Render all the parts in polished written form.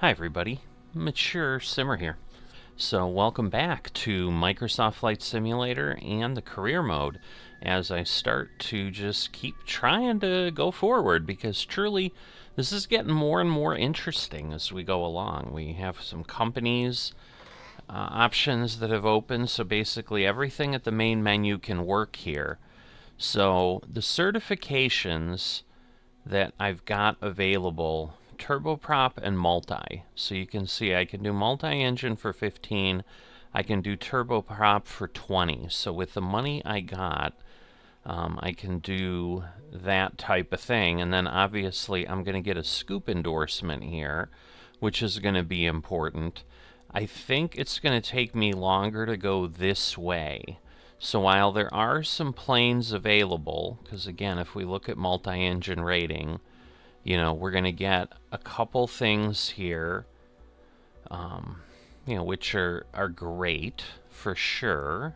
Hi everybody, Mature Simmer here. So welcome back to Microsoft Flight Simulator and the career mode as I start to just keep trying to go forward, because truly this is getting more and more interesting as we go along. We have some companies options that have opened, so basically everything at the main menu can work here. So the certifications that I've got available, turboprop and multi. So you can see I can do multi-engine for 15, I can do turboprop for 20. So with the money I got, I can do that type of thing. And then obviously I'm going to get a scoop endorsement here, which is going to be important. I think it's going to take me longer to go this way. So while there are some planes available, because again, if we look at multi-engine rating, you know, we're going to get a couple things here, you know, which are great for sure.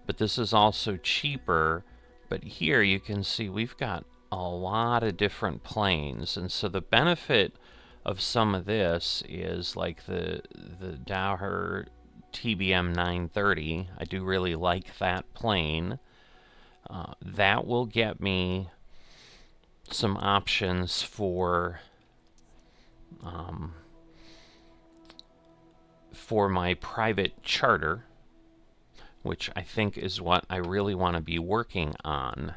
But this is also cheaper. But here you can see we've got a lot of different planes. And so the benefit of some of this is like the Dower TBM 930. I do really like that plane. That will get me some options for my private charter, which I think is what I really want to be working on.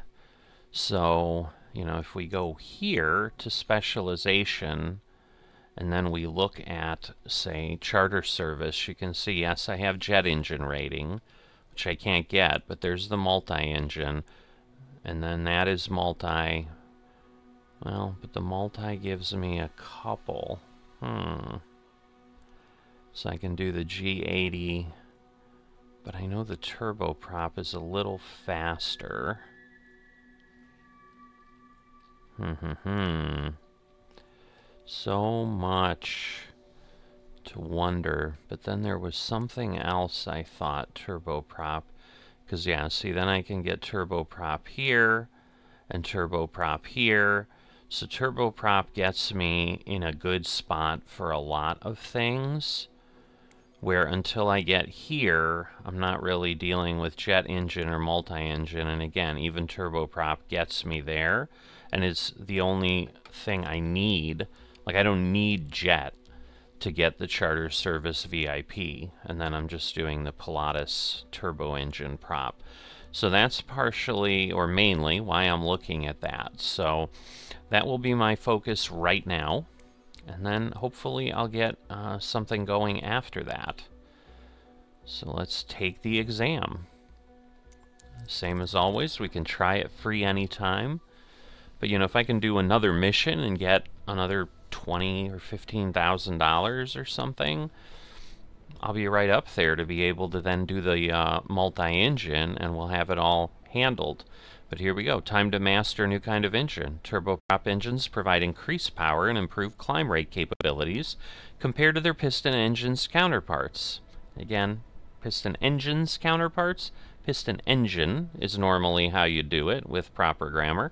So, you know, if we go here to specialization, and then we look at, say, charter service, you can see, yes, I have jet engine rating, which I can't get, but there's the multi-engine, and then that is multi. Well, but the multi gives me a couple. So I can do the G80, but I know the turboprop is a little faster. So much to wonder. But then there was something else I thought turboprop, because yeah, see, then I can get turboprop here and turboprop here. So turboprop gets me in a good spot for a lot of things, where until I get here, I'm not really dealing with jet engine or multi-engine. And again, even turboprop gets me there, and it's the only thing I need. Like, I don't need jet to get the charter service VIP, and then I'm just doing the Pilatus turbo engine prop. So that's partially, or mainly, why I'm looking at that. So that will be my focus right now, and then hopefully I'll get something going after that. So let's take the exam. Same as always, we can try it free anytime. But you know, if I can do another mission and get another $20,000 or $15,000 or something, I'll be right up there to be able to then do the multi-engine, and we'll have it all handled. But here we go. Time to master a new kind of engine. Turboprop engines provide increased power and improved climb rate capabilities compared to their piston engines counterparts. Again, piston engines counterparts. Piston engine is normally how you do it with proper grammar.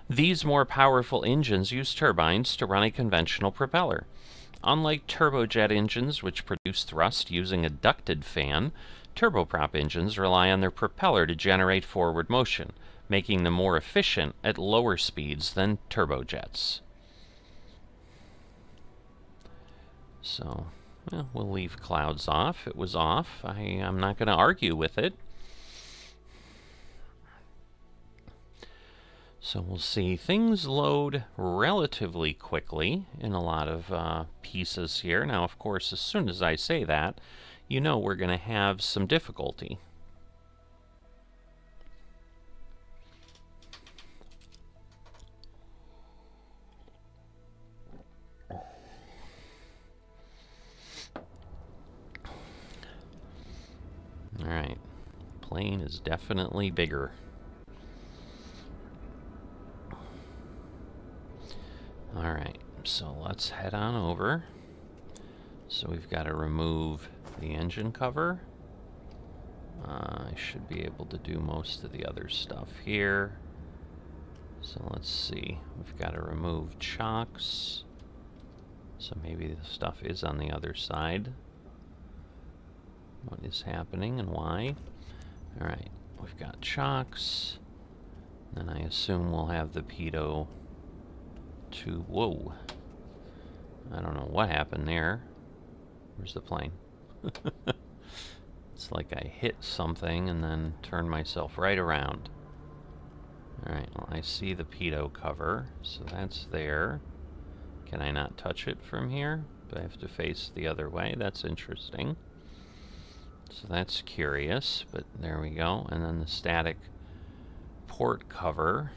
These more powerful engines use turbines to run a conventional propeller. Unlike turbojet engines, which produce thrust using a ducted fan, turboprop engines rely on their propeller to generate forward motion, making them more efficient at lower speeds than turbojets. So, well, we'll leave clouds off. It was off. I'm not going to argue with it. So we'll see. Things load relatively quickly in a lot of pieces here. Now, of course, as soon as I say that, you know we're going to have some difficulty. Alright, plane is definitely bigger. Alright, so let's head on over. So we've got to remove the engine cover. I should be able to do most of the other stuff here. So let's see, we've got to remove chocks. So maybe the stuff is on the other side. What is happening and why? Alright, we've got chocks. Then I assume we'll have the pitot to... Whoa! I don't know what happened there. Where's the plane? It's like I hit something and then turned myself right around. Alright, well, I see the pitot cover, so that's there. Can I not touch it from here? Do I have to face the other way? That's interesting. So that's curious, but there we go. And then the static port cover.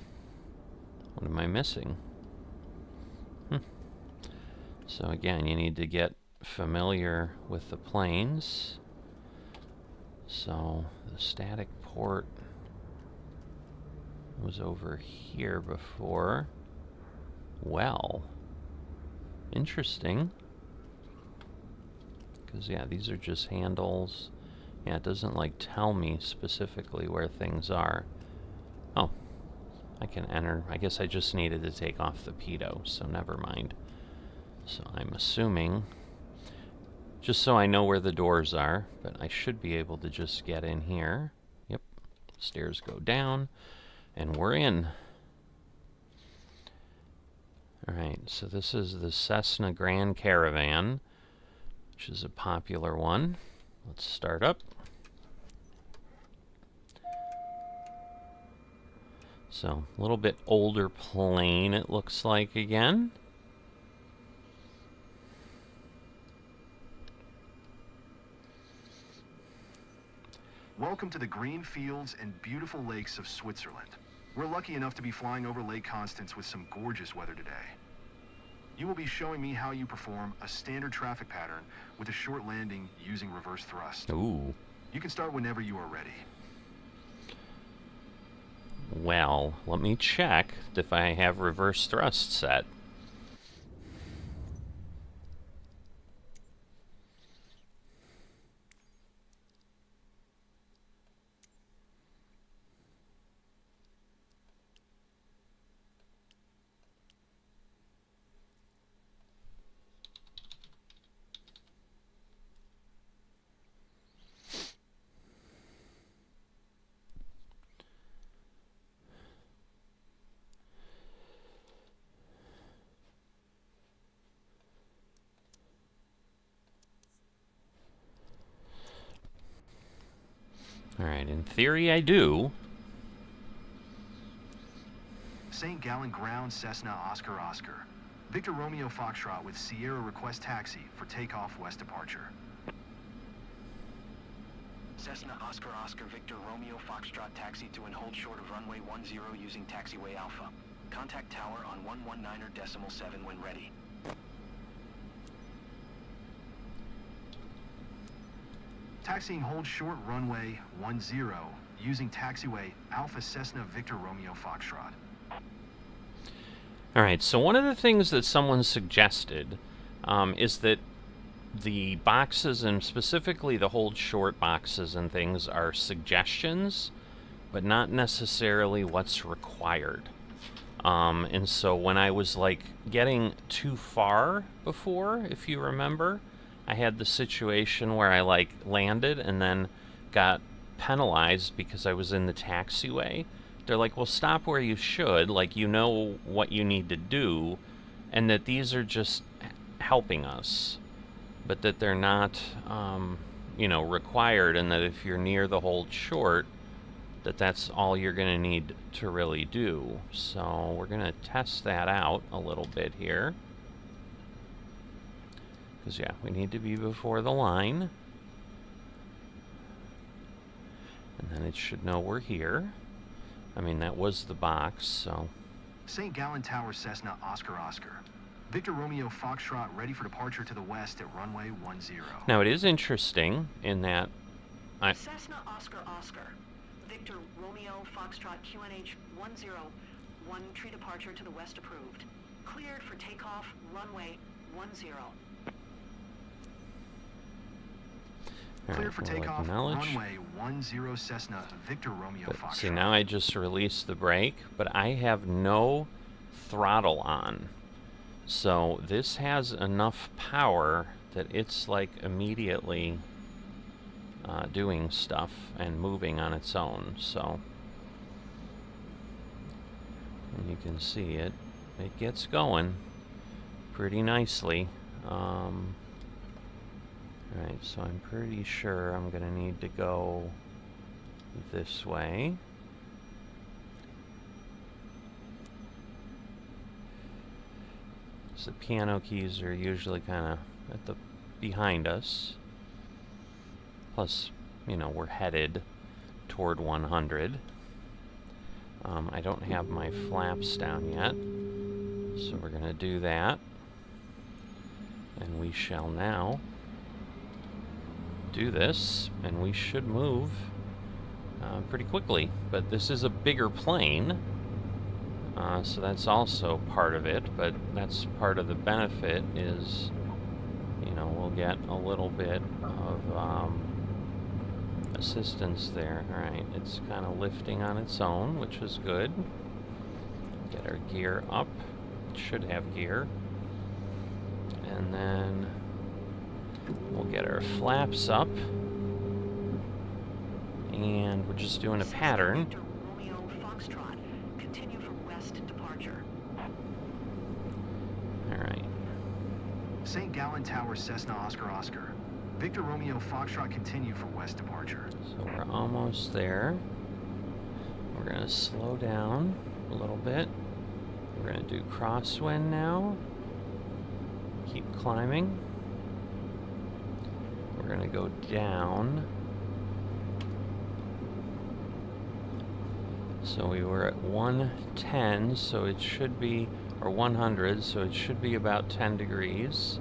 What am I missing? So again, you need to get familiar with the planes. So the static port was over here before. Well, interesting. Because, yeah, these are just handles. Yeah, it doesn't, like, tell me specifically where things are. Oh, I can enter. I guess I just needed to take off the pitot, so never mind. So I'm assuming, just so I know where the doors are, but I should be able to just get in here. Yep, stairs go down, and we're in. Alright, so this is the Cessna Grand Caravan, which is a popular one. Let's start up. So, a little bit older plane, it looks like, again. Welcome to the green fields and beautiful lakes of Switzerland. We're lucky enough to be flying over Lake Constance with some gorgeous weather today. You will be showing me how you perform a standard traffic pattern with a short landing using reverse thrust. Ooh. You can start whenever you are ready. Well, let me check if I have reverse thrust set. Alright, in theory I do. St. Gallen Ground, Cessna Oscar Oscar. Victor Romeo Foxtrot with Sierra request taxi for takeoff west departure. Cessna Oscar Oscar Victor Romeo Foxtrot taxi to and hold short of runway 10 using taxiway Alpha. Contact tower on 119.7 when ready. Taxiing hold short runway 10 using taxiway Alpha Cessna Victor Romeo Foxtrot. Alright, so one of the things that someone suggested is that the boxes, and specifically the hold short boxes and things, are suggestions, but not necessarily what's required. And so when I was, like, getting too far before, if you remember, I had the situation where I, like, landed and then got penalized because I was in the taxiway. They're like, well, stop where you should, like, you know what you need to do, and that these are just helping us, but that they're not, you know, required, and that if you're near the hold short, that's all you're going to need to really do. So we're going to test that out a little bit here. Because, yeah, we need to be before the line. And then it should know we're here. I mean, that was the box, so... St. Gallen Tower Cessna Oscar Oscar. Victor Romeo Foxtrot ready for departure to the west at runway 10. Now, it is interesting in that... Cessna Oscar Oscar. Victor Romeo Foxtrot QNH 101 tree departure to the west approved. Cleared for takeoff runway 10. Cleared for takeoff, runway 10 Cessna, Victor Romeo Foxtrot. See, now I just released the brake, but I have no throttle on. So this has enough power that it's like immediately doing stuff and moving on its own. So, and you can see it gets going pretty nicely. Alright, so I'm pretty sure I'm going to need to go this way. So the piano keys are usually kind of at the behind us. Plus, you know, we're headed toward 100. I don't have my flaps down yet, so we're going to do that. And we shall now do this, and we should move pretty quickly. But this is a bigger plane, so that's also part of it, but that's part of the benefit is, you know, we'll get a little bit of assistance there. Alright, it's kind of lifting on its own, which is good. Get our gear up. It should have gear. And then we'll get our flaps up. And we're just doing a pattern. Victor Romeo Foxtrot, continue for west departure. Alright. St. Gallen Tower, Cessna Oscar Oscar. Victor Romeo Foxtrot, continue for west departure. So we're almost there. We're going to slow down a little bit. We're going to do crosswind now. Keep climbing. We're going to go down. So we were at 110, so it should be, or 100, so it should be about 10 degrees.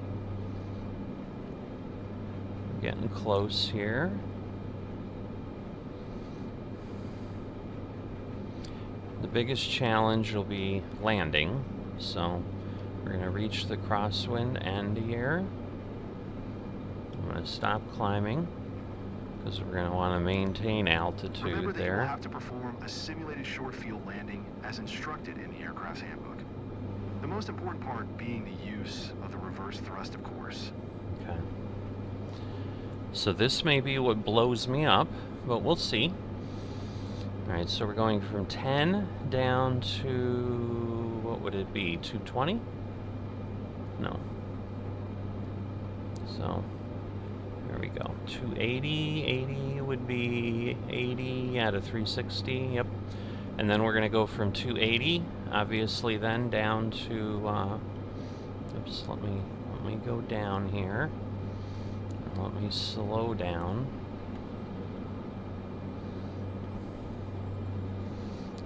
Getting close here. The biggest challenge will be landing, so we're going to reach the crosswind end here. I'm going to stop climbing because we're going to want to maintain altitude Remember that there. you will have to perform a simulated short field landing as instructed in the aircraft's handbook. The most important part being the use of the reverse thrust, of course. Okay. So this may be what blows me up, but we'll see. Alright, so we're going from 10 down to, what would it be, 220? No. So, there we go. 280, 80 would be 80 out of 360, yep. And then we're going to go from 280, obviously then, down to, oops, let me go down here. Let me slow down.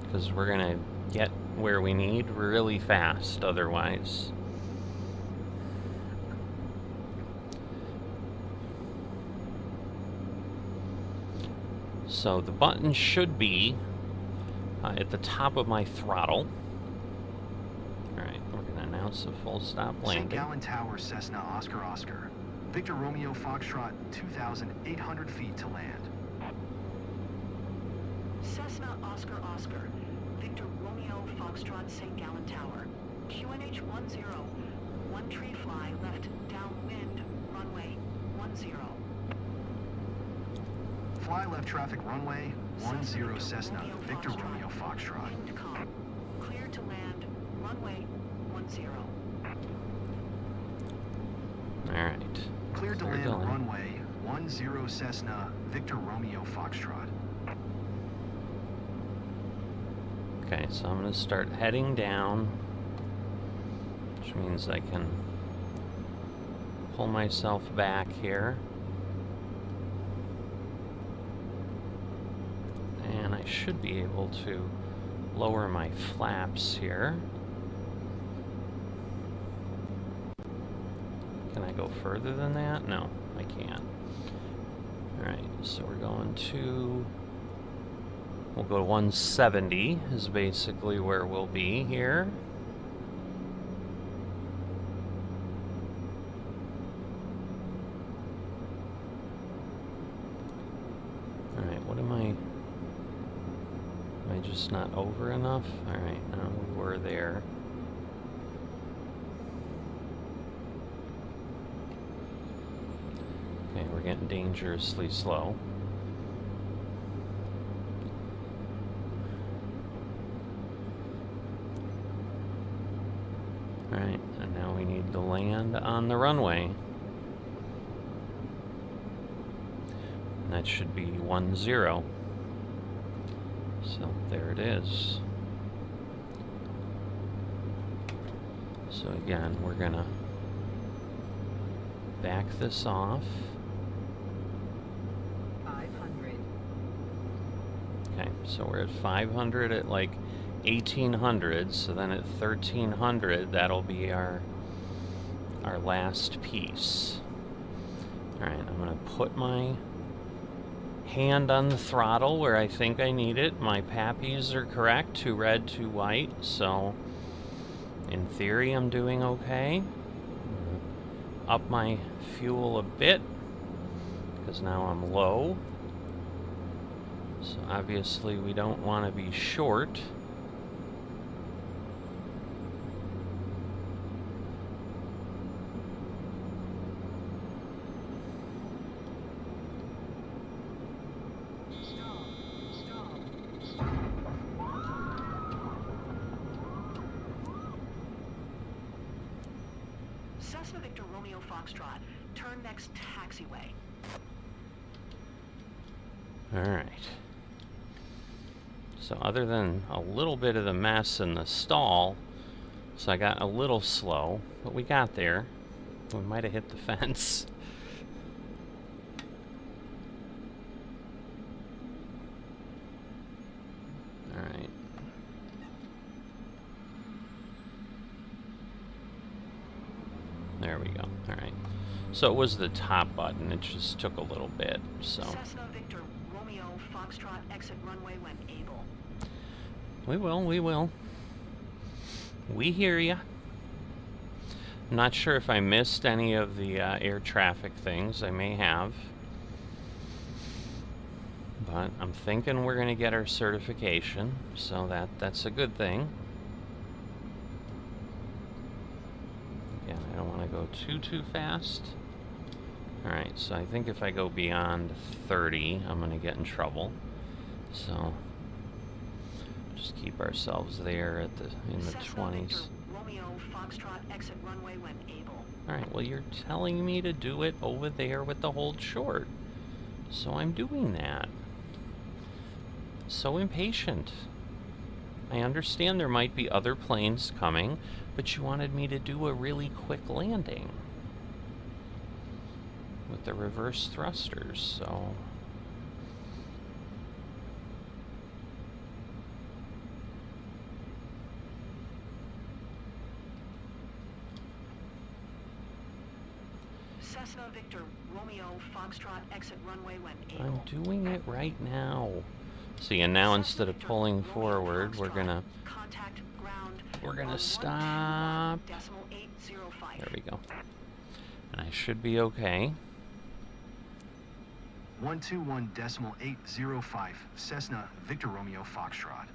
Because we're going to get where we need really fast otherwise. So the button should be at the top of my throttle. Alright, we're going to announce a full stop St. landing. Gallen Tower, Cessna Oscar Oscar. Victor Romeo Foxtrot, 2,800 feet to land. Cessna Oscar Oscar, Victor Romeo Foxtrot, St. Gallen Tower. QNH 10, one tree fly left downwind, runway 10. Fly left traffic runway 10 Cessna, Victor Romeo Foxtrot. Wind calm. Clear to land, runway 10. Alright. Cleared to Clear land to land. runway 10 Cessna, Victor Romeo Foxtrot. Okay, so I'm going to start heading down, which means I can pull myself back here. And I should be able to lower my flaps here. Can I go further than that? No, I can't. Alright, so we're going to... We'll go to 170 is basically where we'll be here. Alright, what am I just not over enough? Alright, now we're there. Okay, we're getting dangerously slow. Alright, and now we need to land on the runway. And that should be 10. So there it is. So again, we're gonna back this off. 500. Okay, so we're at 500 at like 1800, so then at 1300 that'll be our last piece. Alright, I'm gonna put my hand on the throttle where I think I need it. My pappies are correct, 2 red, 2 white, so in theory I'm doing okay. Up my fuel a bit, because now I'm low. So obviously we don't want to be short. Cessna Victor Romeo Foxtrot, turn next taxiway. Alright. So other than a little bit of the mess in the stall, so I got a little slow, but we got there. We might have hit the fence. Alright. There we go. Alright. So it was the top button. It just took a little bit, so. Cessna Victor Romeo Foxtrot, exit runway when able. We will, we will. We hear ya. I'm not sure if I missed any of the air traffic things. I may have. But I'm thinking we're going to get our certification, so that's a good thing. Again, I don't want to go too fast. Alright, so I think if I go beyond 30, I'm going to get in trouble. So just keep ourselves there at in the 20s. Romeo Foxtrot, exit runway when able. Alright, well you're telling me to do it over there with the hold short. So I'm doing that. So impatient. I understand there might be other planes coming, but you wanted me to do a really quick landing with the reverse thrusters, so. Cessna Victor Romeo Foxtrot, exit runway when able. I'm doing it right now. See, and now instead of pulling forward, we're gonna stop. There we go. And I should be okay. 121.805, Cessna Victor Romeo Foxtrot.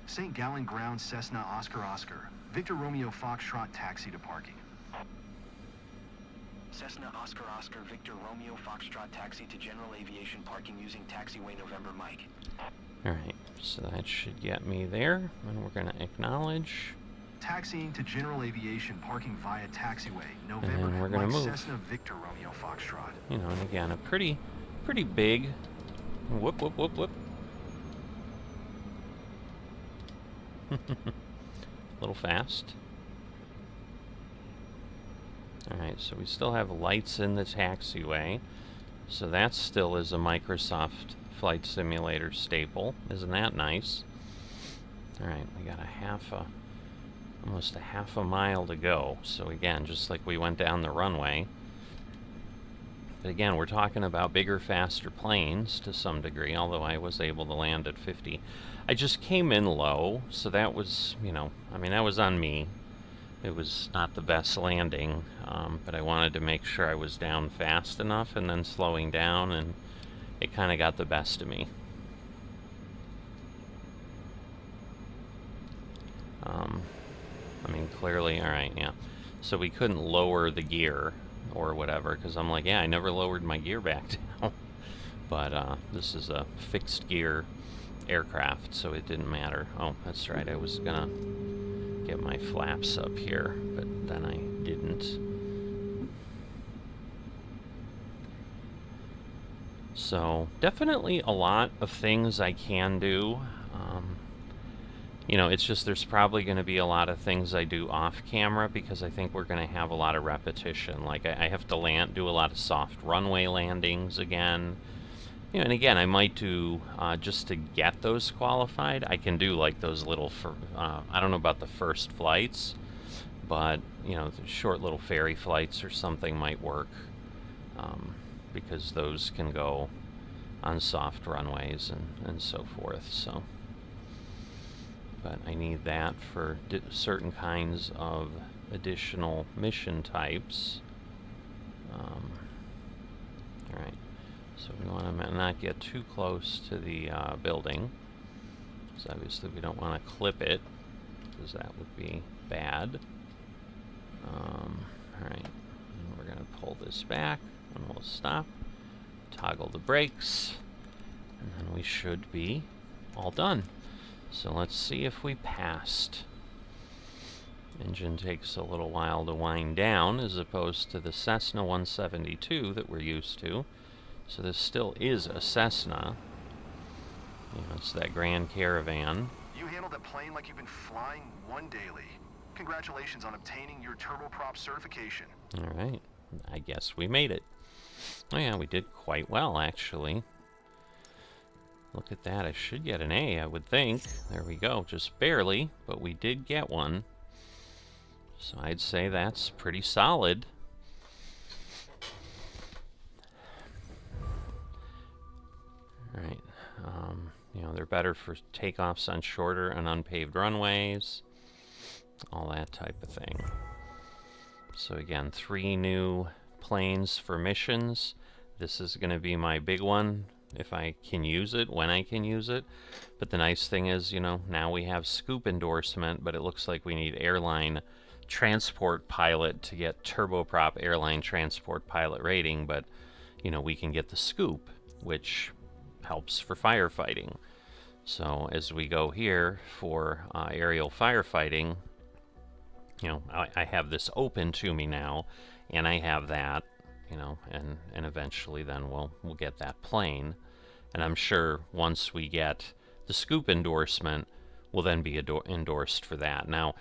St. Gallen Ground, Cessna Oscar, Victor Romeo Foxtrot, taxi to parking. Cessna Oscar, Victor Romeo Foxtrot, taxi to general aviation parking using taxiway November Mike. Alright, so that should get me there, and we're going to acknowledge. Taxiing to general aviation parking via taxiway November And we're going to move. Cessna Victor Romeo Foxtrot. You know, and again, a pretty big whoop. A little fast. Alright, so we still have lights in the taxiway. So that still is a Microsoft Flight Simulator staple. Isn't that nice? Alright, we got almost a half a mile to go. So again, just like we went down the runway. But again, we're talking about bigger, faster planes to some degree, although I was able to land at 50. I just came in low, so that was, you know, I mean, that was on me. It was not the best landing, but I wanted to make sure I was down fast enough and then slowing down, and it kind of got the best of me. I mean, clearly, alright, yeah. So we couldn't lower the gear or whatever, because I'm like, yeah, I never lowered my gear back down. But this is a fixed gear aircraft, so it didn't matter. Oh, that's right, I was gonna get my flaps up here, but then I didn't. So definitely a lot of things I can do. You know, it's just there's probably going to be a lot of things I do off camera because I think we're going to have a lot of repetition. Like I have to do a lot of soft runway landings again. You know, and again, I might do, just to get those qualified, I can do like those little, I don't know about the first flights, but, you know, the short little ferry flights or something might work, because those can go on soft runways and so forth, so. But I need that for certain kinds of additional mission types. Alright, so we want to not get too close to the building, because obviously we don't want to clip it, because that would be bad. Alright, we're going to pull this back, and we'll stop, toggle the brakes, and then we should be all done. So let's see if we passed. Engine takes a little while to wind down as opposed to the Cessna 172 that we're used to. So this still is a Cessna. You know, it's that Grand Caravan. You handled that plane like you've been flying one daily. Congratulations on obtaining your turboprop certification. Alright, I guess we made it. Oh yeah, we did quite well actually. Look at that, I should get an A, I would think. There we go, just barely, but we did get one. So I'd say that's pretty solid. Alright, you know, they're better for takeoffs on shorter and unpaved runways. All that type of thing. So again, 3 new planes for missions. This is going to be my big one, if I can use it, when I can use it. But the nice thing is, you know, now we have scoop endorsement, but it looks like we need airline transport pilot to get turboprop airline transport pilot rating, but, you know, we can get the scoop, which helps for firefighting. So as we go here for aerial firefighting, you know, I have this open to me now, and I have that, you know, and eventually then we'll get that plane. And I'm sure once we get the scoop endorsement, we'll then be endorsed for that. Now,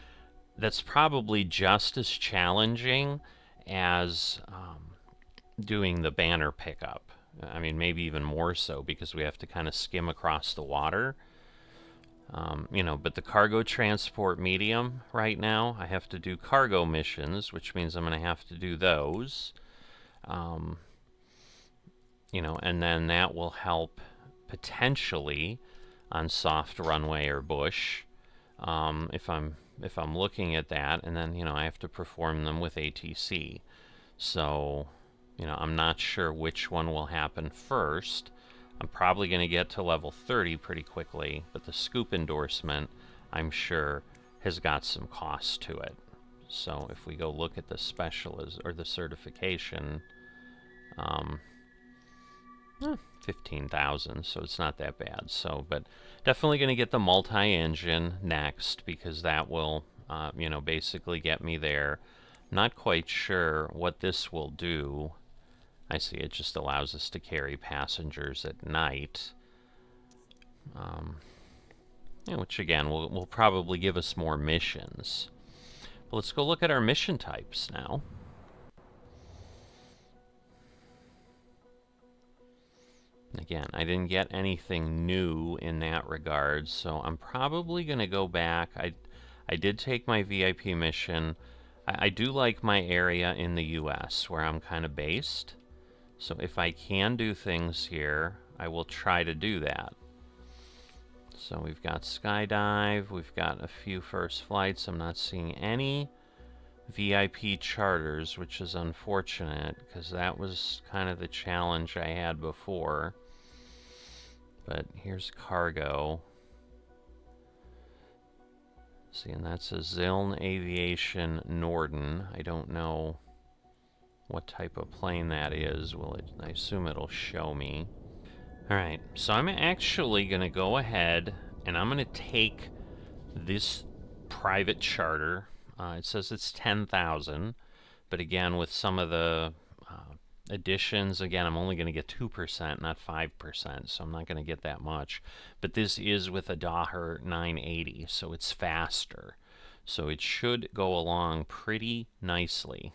that's probably just as challenging as doing the banner pickup. I mean, maybe even more so, because we have to kind of skim across the water. You know, but the cargo transport medium right now, I have to do cargo missions, which means I'm going to have to do those. You know, and then that will help potentially on soft runway or bush, if I'm looking at that, and then, you know, I have to perform them with ATC. So, you know, I'm not sure which one will happen first. I'm probably going to get to level 30 pretty quickly, but the scoop endorsement, I'm sure, has got some cost to it. So if we go look at the specialist or the certification, 15,000, so it's not that bad. So, but definitely going to get the multi-engine next, because that will, you know, basically get me there. Not quite sure what this will do. I see it just allows us to carry passengers at night, you know, which again will probably give us more missions. But let's go look at our mission types now. Again, I didn't get anything new in that regard, so I'm probably going to go back. I did take my VIP mission. I do like my area in the US where I'm kind of based. So if I can do things here, I will try to do that. So we've got skydive, we've got a few first flights. I'm not seeing any VIP charters, which is unfortunate, because that was kind of the challenge I had before. But here's cargo. See, and that's a Ziln Aviation Norden. I don't know what type of plane that is. Well, I assume it'll show me. Alright, so I'm actually going to go ahead and I'm going to take this private charter. It says it's 10,000, but again, with some of the additions, again, I'm only going to get 2%, not 5%, so I'm not going to get that much. But this is with a Daher 980, so it's faster. So it should go along pretty nicely.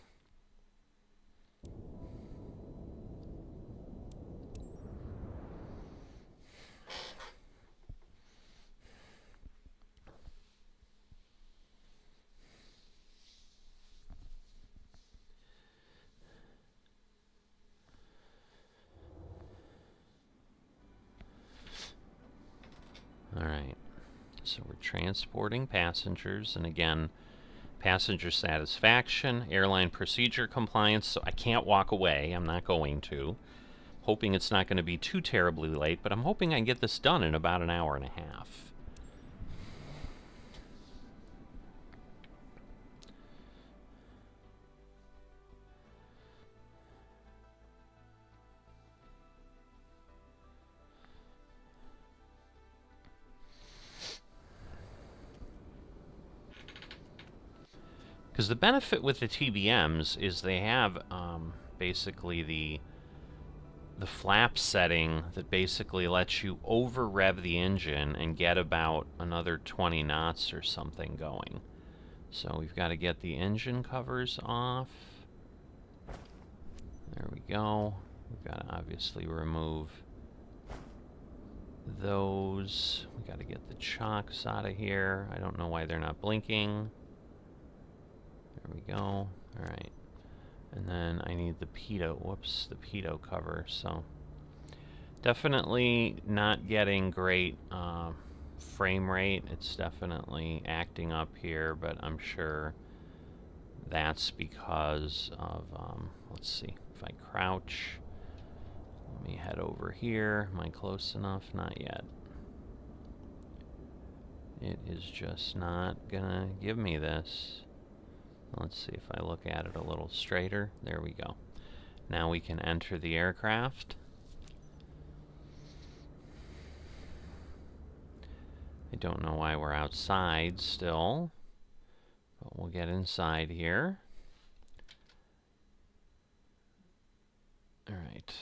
Alright, so we're transporting passengers, and again, passenger satisfaction, airline procedure compliance, so I can't walk away, I'm not going to. Hoping it's not going to be too terribly late, but I'm hoping I can get this done in about an hour and a half. Because the benefit with the TBMs is they have basically the flap setting that basically lets you over-rev the engine and get about another 20 knots or something going. So we've got to get the engine covers off. There we go. We've got to obviously remove those. We've got to get the chocks out of here. I don't know why they're not blinking. There we go. Alright. And then I need the pitot, whoops, the pitot cover. So definitely not getting great frame rate. It's definitely acting up here, but I'm sure that's because of, let's see, if I crouch, let me head over here. Am I close enough? Not yet. It is just not gonna give me this. Let's see if I look at it a little straighter. There we go. Now we can enter the aircraft. I don't know why we're outside still, but we'll get inside here. Alright.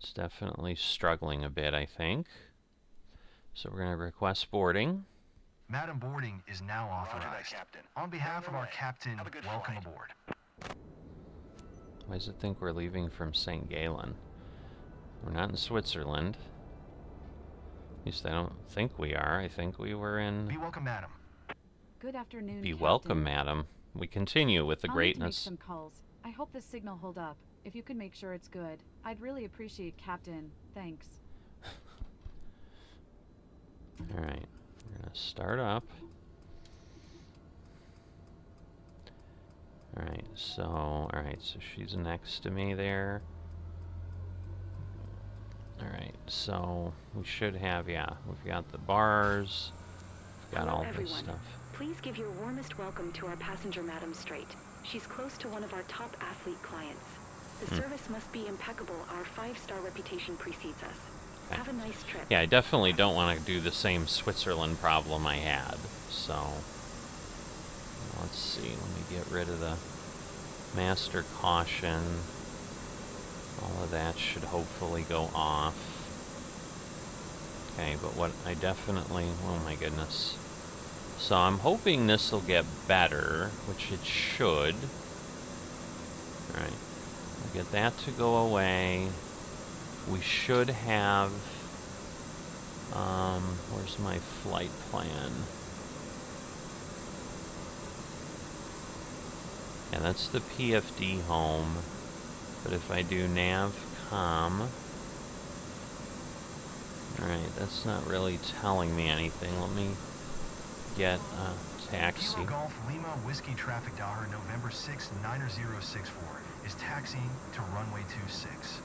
It's definitely struggling a bit, I think. So we're going to request boarding. Madam Boarding is now authorized. Captain. On behalf of our captain, Have a good welcome flight. aboard. Why does it think we're leaving from St. Gallen? We're not in Switzerland. At least I don't think we are. I think we were in... Be welcome, madam. Good afternoon, Be Captain. welcome, madam. We continue with the I'll need to make greatness. some calls. I hope the signal hold up. If you could make sure it's good, I'd really appreciate, Captain. Thanks. Alright, we're going to start up. Alright, so she's next to me there. Alright, so we should have, yeah, we've got the bars, we've got Hello, all this everyone. stuff. Please give your warmest welcome to our passenger, Madam Straight. She's close to one of our top athlete clients. The service must be impeccable. Our 5-star reputation precedes us. Okay. Have a nice trip. Yeah, I definitely don't want to do the same Switzerland problem I had, so let's see, let me get rid of the master caution. All of that should hopefully go off. Okay, but what I definitely, oh my goodness. So I'm hoping this will get better, which it should. Alright, we'll get that to go away. We should have, where's my flight plan? Yeah, that's the PFD home. But if I do navcom, alright, that's not really telling me anything. Let me get a taxi. Kilo Golf Lima Whiskey Traffic Daher November 6, 90064 is taxiing to runway 26.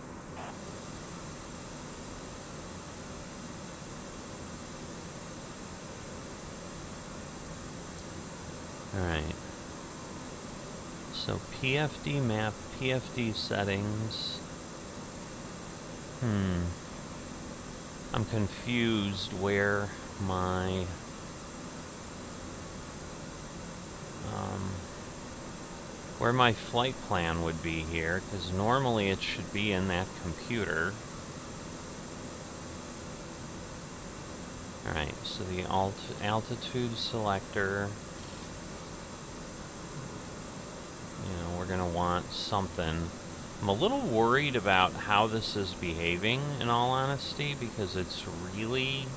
Alright. So PFD map, PFD settings. I'm confused where my flight plan would be here, because normally it should be in that computer. Alright, so the altitude selector, you know, we're going to want something. I'm a little worried about how this is behaving, in all honesty, because it's really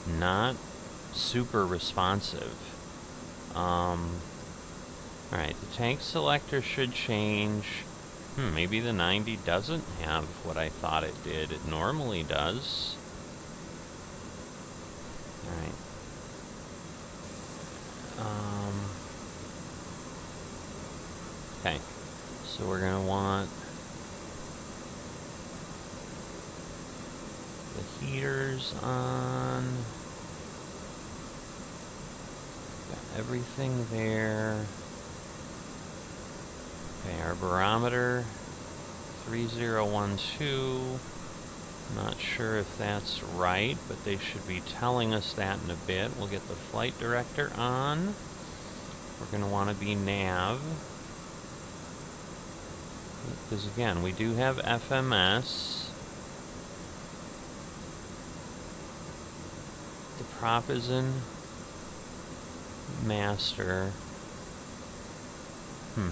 not super responsive. Alright, the tank selector should change. Maybe the 90 doesn't have what I thought it did. It normally does. Alright. Okay. So we're going to want the heaters on. Got everything there. Okay, our barometer 3012. Not sure if that's right, but they should be telling us that in a bit. We'll get the flight director on. We're going to want to be nav. Because again, we do have FMS. The prop is in master. I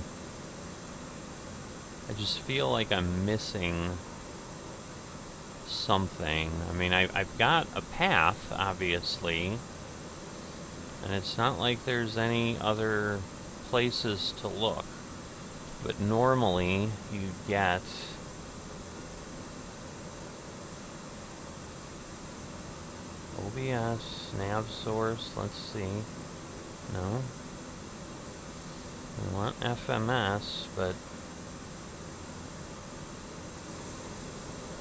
just feel like I'm missing something. I mean, I've got a path, obviously, and it's not like there's any other places to look. But normally, you get OBS, nav source, let's see. No. We want FMS, but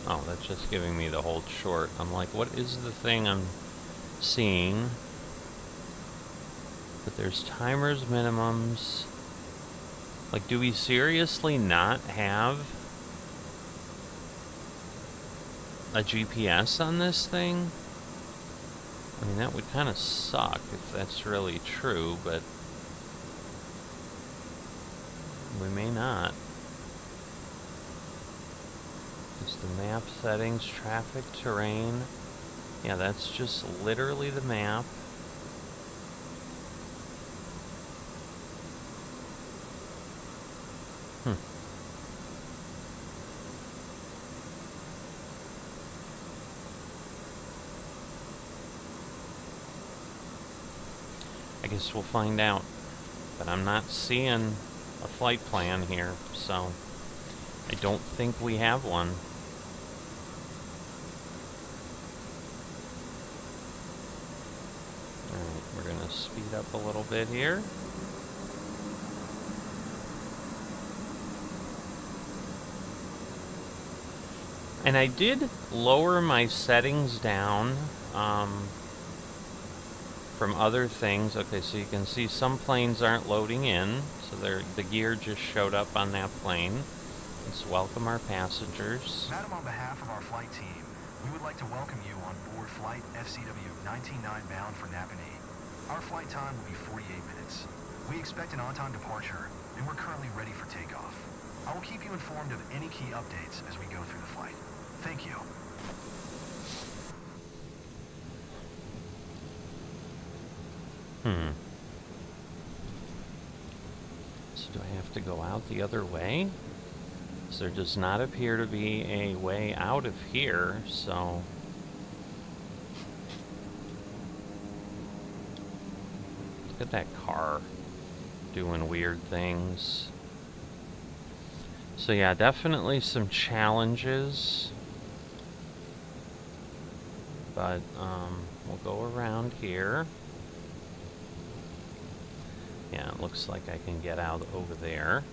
oh, that's just giving me the hold short. I'm like, what is the thing I'm seeing? But there's timers, minimums. Like, do we seriously not have a GPS on this thing? I mean, that would kind of suck if that's really true, but we may not. Just the map settings, traffic, terrain. Yeah, that's just literally the map. I guess we'll find out. But I'm not seeing a flight plan here, so I don't think we have one. Alright, we're gonna speed up a little bit here. And I did lower my settings down from other things. Okay, so you can see some planes aren't loading in, so the gear just showed up on that plane. Let's welcome our passengers. Madam, on behalf of our flight team, we would like to welcome you on board flight FCW 199 bound for Napanee. Our flight time will be 48 minutes. We expect an on-time departure, and we're currently ready for takeoff. I will keep you informed of any key updates as we go through the flight. Thank you. So do I have to go out the other way? So there does not appear to be a way out of here, so look at that car doing weird things. So yeah, definitely some challenges. But we'll go around here. Yeah, it looks like I can get out over there.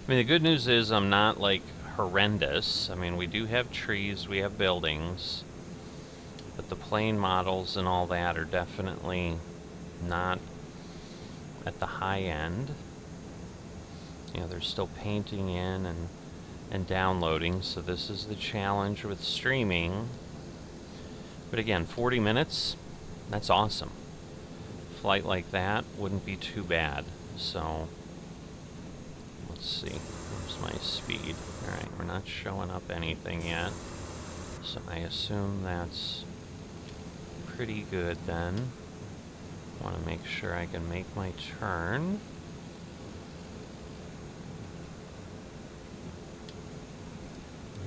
I mean, the good news is I'm not, like, horrendous. I mean, we do have trees, we have buildings, but the plane models and all that are definitely not at the high end. You know, they're still painting in and downloading, so this is the challenge with streaming. But again, 40 minutes, that's awesome. Flight like that wouldn't be too bad. So, let's see, where's my speed? Alright, we're not showing up anything yet. So I assume that's pretty good then. Want to make sure I can make my turn.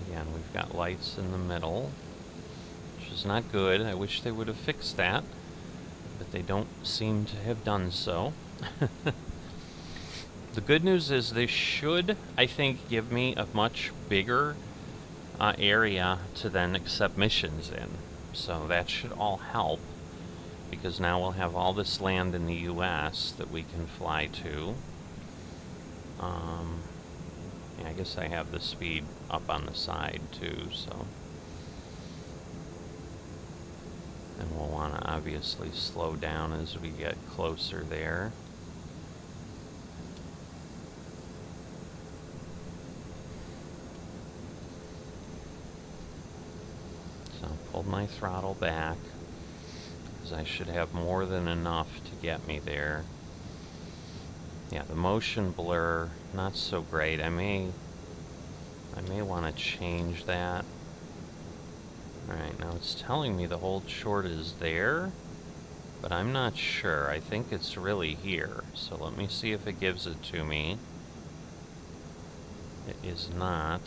Again, we've got lights in the middle, which is not good. I wish they would have fixed that, but they don't seem to have done so. The good news is they should, I think, give me a much bigger area to then accept missions in. So that should all help, because now we'll have all this land in the US that we can fly to. Yeah, I guess I have the speed up on the side too, so. And we'll want to obviously slow down as we get closer there. So pulled my throttle back, because I should have more than enough to get me there. Yeah, the motion blur, not so great. I may want to change that. Alright, now it's telling me the hold short is there, but I'm not sure. I think it's really here. So let me see if it gives it to me. It is not.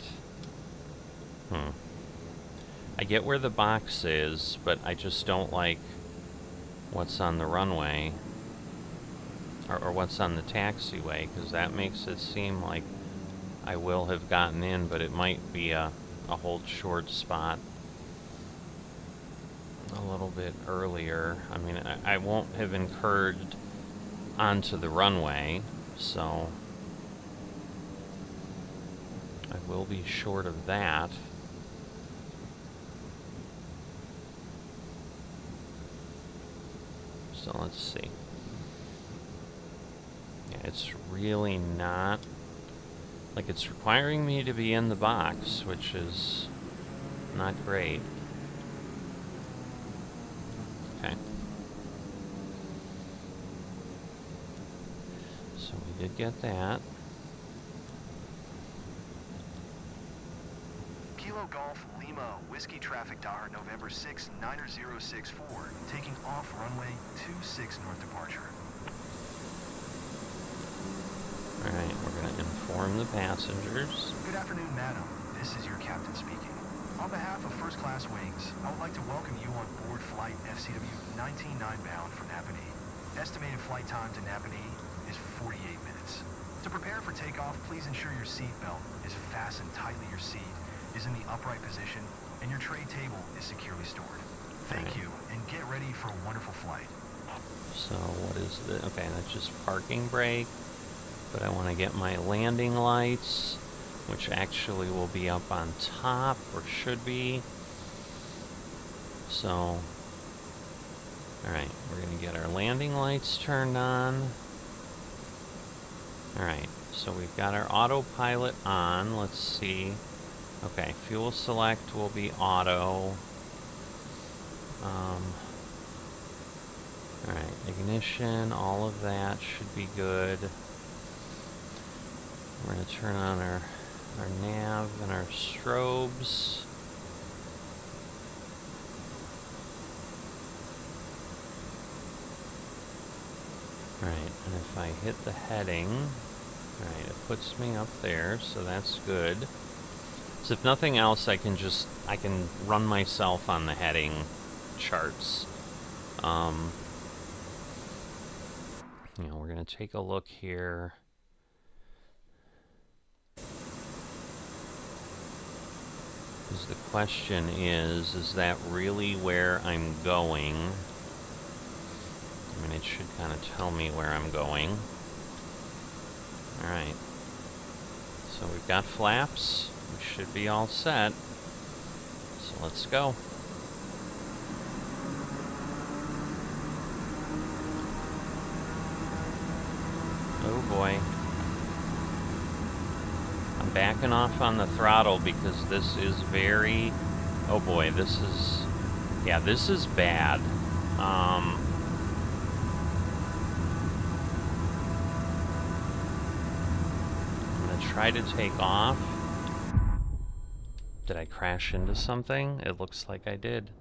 I get where the box is, but I just don't like what's on the runway. Or what's on the taxiway, because that makes it seem like I will have gotten in, but it might be a hold short spot a little bit earlier. I mean, I won't have incurred onto the runway, so I will be short of that. So let's see. It's really not, like, it's requiring me to be in the box, which is not great. Okay. So we did get that. Kilo Golf Lima, Whiskey Traffic Tower, November 6, 90064, taking off runway 26 north departure. Alright, we're going to inform the passengers. Good afternoon, madam. This is your captain speaking. On behalf of First Class Wings, I would like to welcome you on board flight FCW 199 bound for Napanee. Estimated flight time to Napanee is 48 minutes. To prepare for takeoff, please ensure your seat belt is fastened tightly. Your seat is in the upright position, and your tray table is securely stored. Thank you, and get ready for a wonderful flight. So what is the, okay, that's just parking brake. But I want to get my landing lights, which actually will be up on top, or should be. So, alright, we're going to get our landing lights turned on. Alright, so we've got our autopilot on. Let's see. Okay, fuel select will be auto. Alright, ignition, all of that should be good. We're going to turn on our nav and our strobes. Alright, and if I hit the heading, alright, it puts me up there, so that's good. So if nothing else, I can run myself on the heading charts. You know, we're going to take a look here. Because the question is that really where I'm going? I mean, it should kind of tell me where I'm going. Alright. So we've got flaps. We should be all set. So let's go. boy. I'm backing off on the throttle because this is very... Oh boy, this is... Yeah, this is bad. I'm gonna try to take off. Did I crash into something? It looks like I did.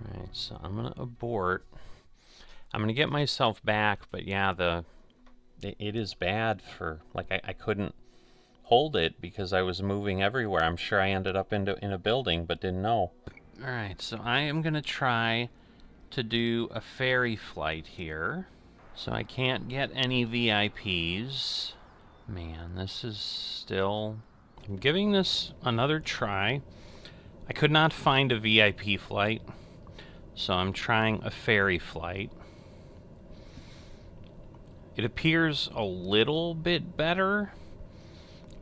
Alright, so I'm gonna abort. I'm gonna get myself back, but yeah, it is bad for... Like, I couldn't hold it because I was moving everywhere. I'm sure I ended up in a building, but didn't know. Alright, so I am gonna try to do a ferry flight here. So I can't get any VIPs. Man, this is still... I'm giving this another try. I could not find a VIP flight, so I'm trying a ferry flight. It appears a little bit better,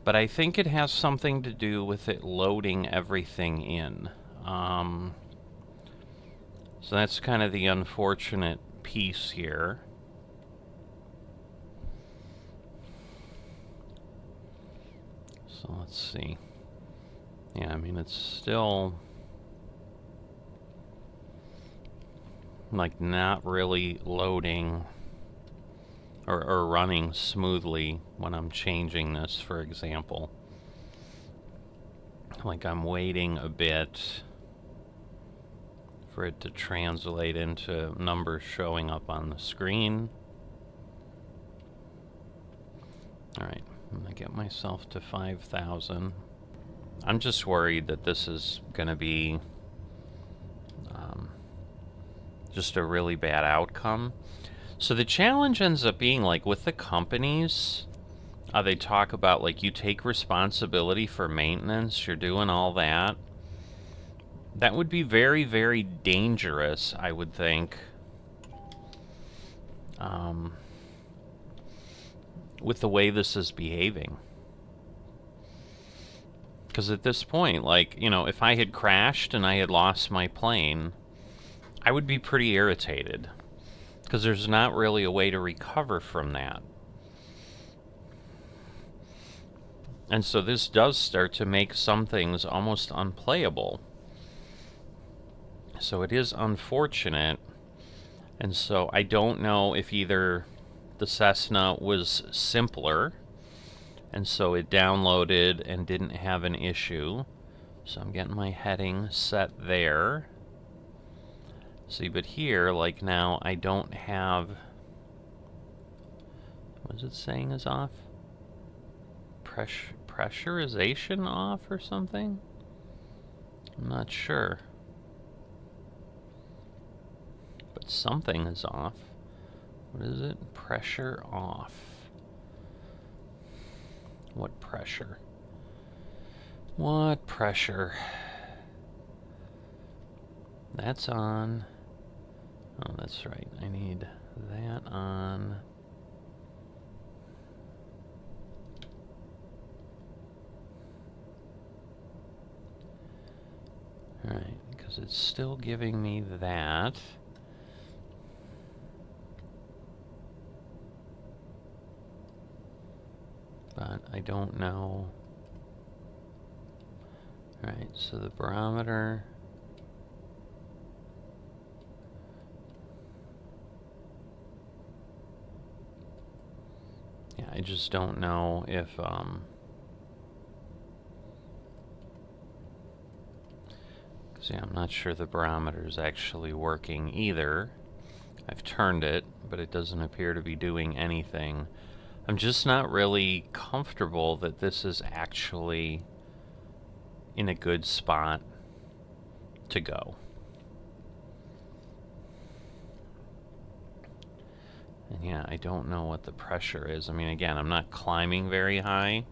but I think it has something to do with it loading everything in. So that's kind of the unfortunate piece here. So let's see. Yeah, I mean, it's still like not really loading or running smoothly when I'm changing this, for example. Like I'm waiting a bit for it to translate into numbers showing up on the screen. Alright, I'm gonna get myself to 5,000. I'm just worried that this is gonna be just a really bad outcome. So the challenge ends up being, like, with the companies, they talk about, like, you take responsibility for maintenance, you're doing all that. That would be very, very dangerous, I would think. With the way this is behaving. Because at this point, like, you know, if I had crashed and I had lost my plane, I would be pretty irritated. Because there's not really a way to recover from that. And so this does start to make some things almost unplayable. So it is unfortunate. And so I don't know if either the Cessna was simpler, and so it downloaded and didn't have an issue. So I'm getting my heading set there. See, but here, like now, I don't have... What is it saying is off? Pressurization off or something? I'm not sure. But something is off. What is it? Pressure off. What pressure? What pressure? That's on. Oh, that's right. I need that on. Alright, because it's still giving me that. But I don't know. Alright, so the barometer. Yeah, I just don't know if, because yeah, I'm not sure the barometer is actually working either. I've turned it, but it doesn't appear to be doing anything. I'm just not really comfortable that this is actually in a good spot to go. And yeah, I don't know what the pressure is. I mean, again, I'm not climbing very high.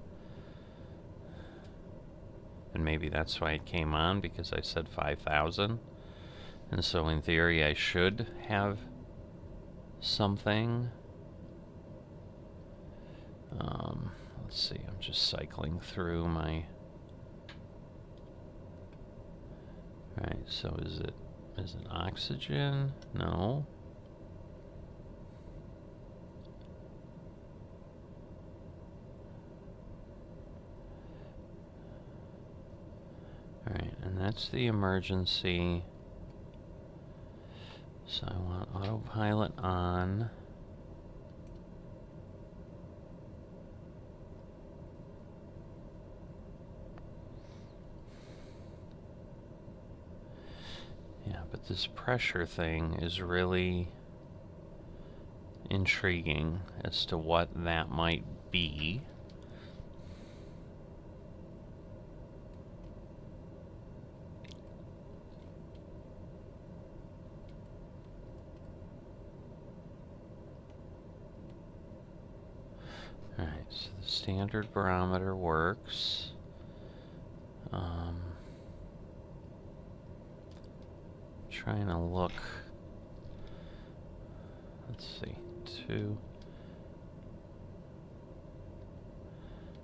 And maybe that's why it came on, because I said 5,000. And so in theory, I should have something. Let's see, I'm just cycling through my... Alright, so is it oxygen? No. that's the emergency. So I want autopilot on. Yeah, but this pressure thing is really intriguing as to what that might be. Alright, so the standard barometer works. Trying to look. Let's see, 2.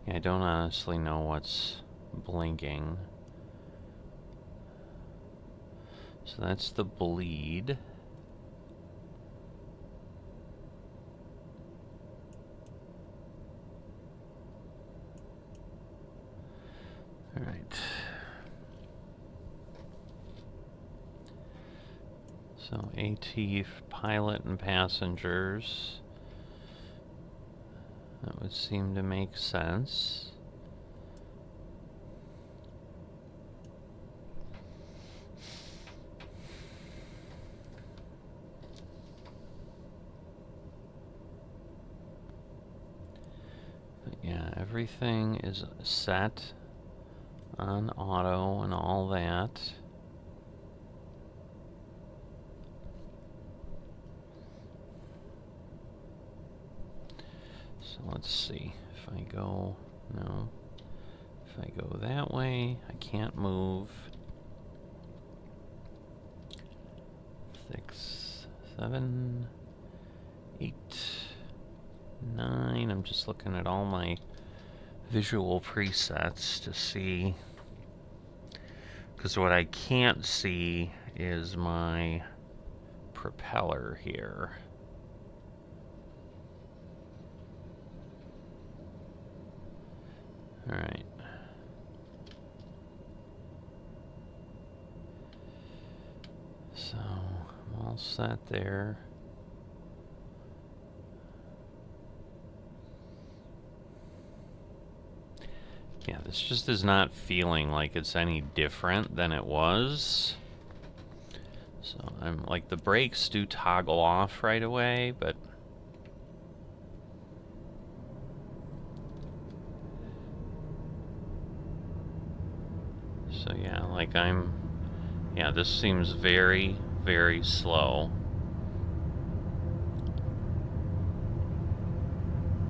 Yeah, I don't honestly know what's blinking. So that's the bleed. All right. So AT pilot and passengers. That would seem to make sense. But yeah, everything is set on auto and all that. So let's see, if I go, no, if I go that way, I can't move. 6, 7, 8, 9, I'm just looking at all my visual presets to see, because what I can't see is my propeller here. All right. So I'm all set there. Yeah, this just is not feeling like it's any different than it was. So I'm like, the brakes do toggle off right away, but so yeah, like yeah, this seems very, very slow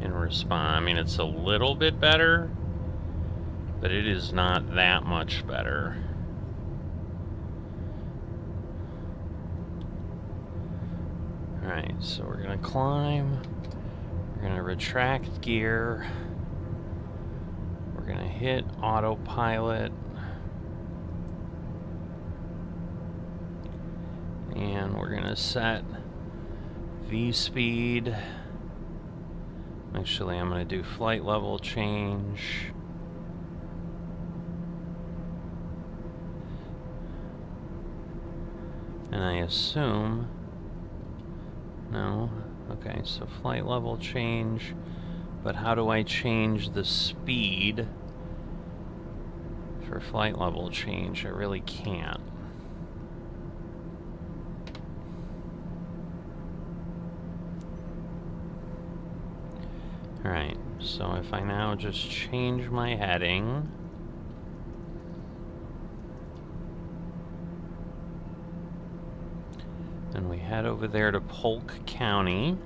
in response. I mean, it's a little bit better, but it is not that much better. Alright, so we're gonna climb, we're gonna retract gear, we're gonna hit autopilot, and we're gonna set V speed. Actually, I'm gonna do flight level change. And I assume, no, okay, so flight level change, but how do I change the speed for flight level change? I really can't. Alright, so if I now just change my heading, and we head over there to Polk County.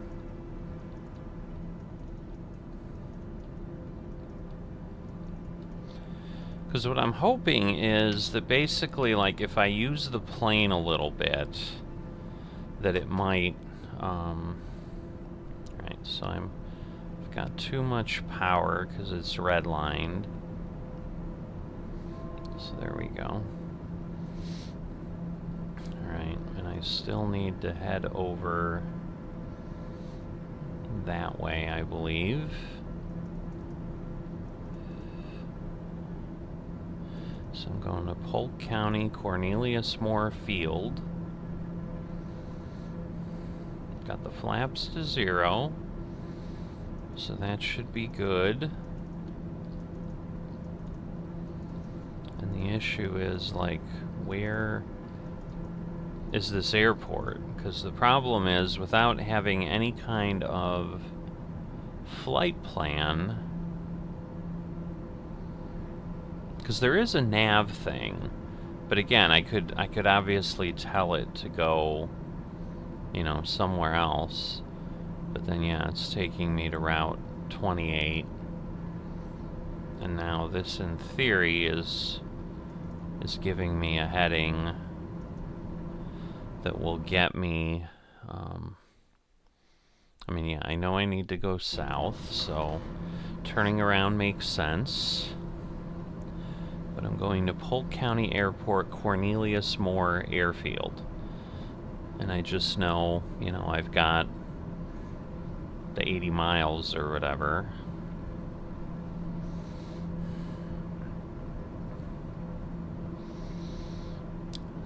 Because what I'm hoping is that basically, like, if I use the plane a little bit, that it might, right, so I've got too much power because it's redlined. So there we go. Alright, and I still need to head over that way, I believe. So I'm going to Polk County, Cornelius Moore Field. Got the flaps to 0. So that should be good. And the issue is, like, where is this airport? Because the problem is, without having any kind of flight plan, because there is a nav thing, but again, I could obviously tell it to go, you know, somewhere else. But then, yeah, it's taking me to Route 28. And now this, in theory, is giving me a heading that will get me, I mean, yeah, I know I need to go south, so turning around makes sense. But I'm going to Polk County Airport, Cornelius Moore Airfield. And I just know, you know, I've got the 80 miles or whatever.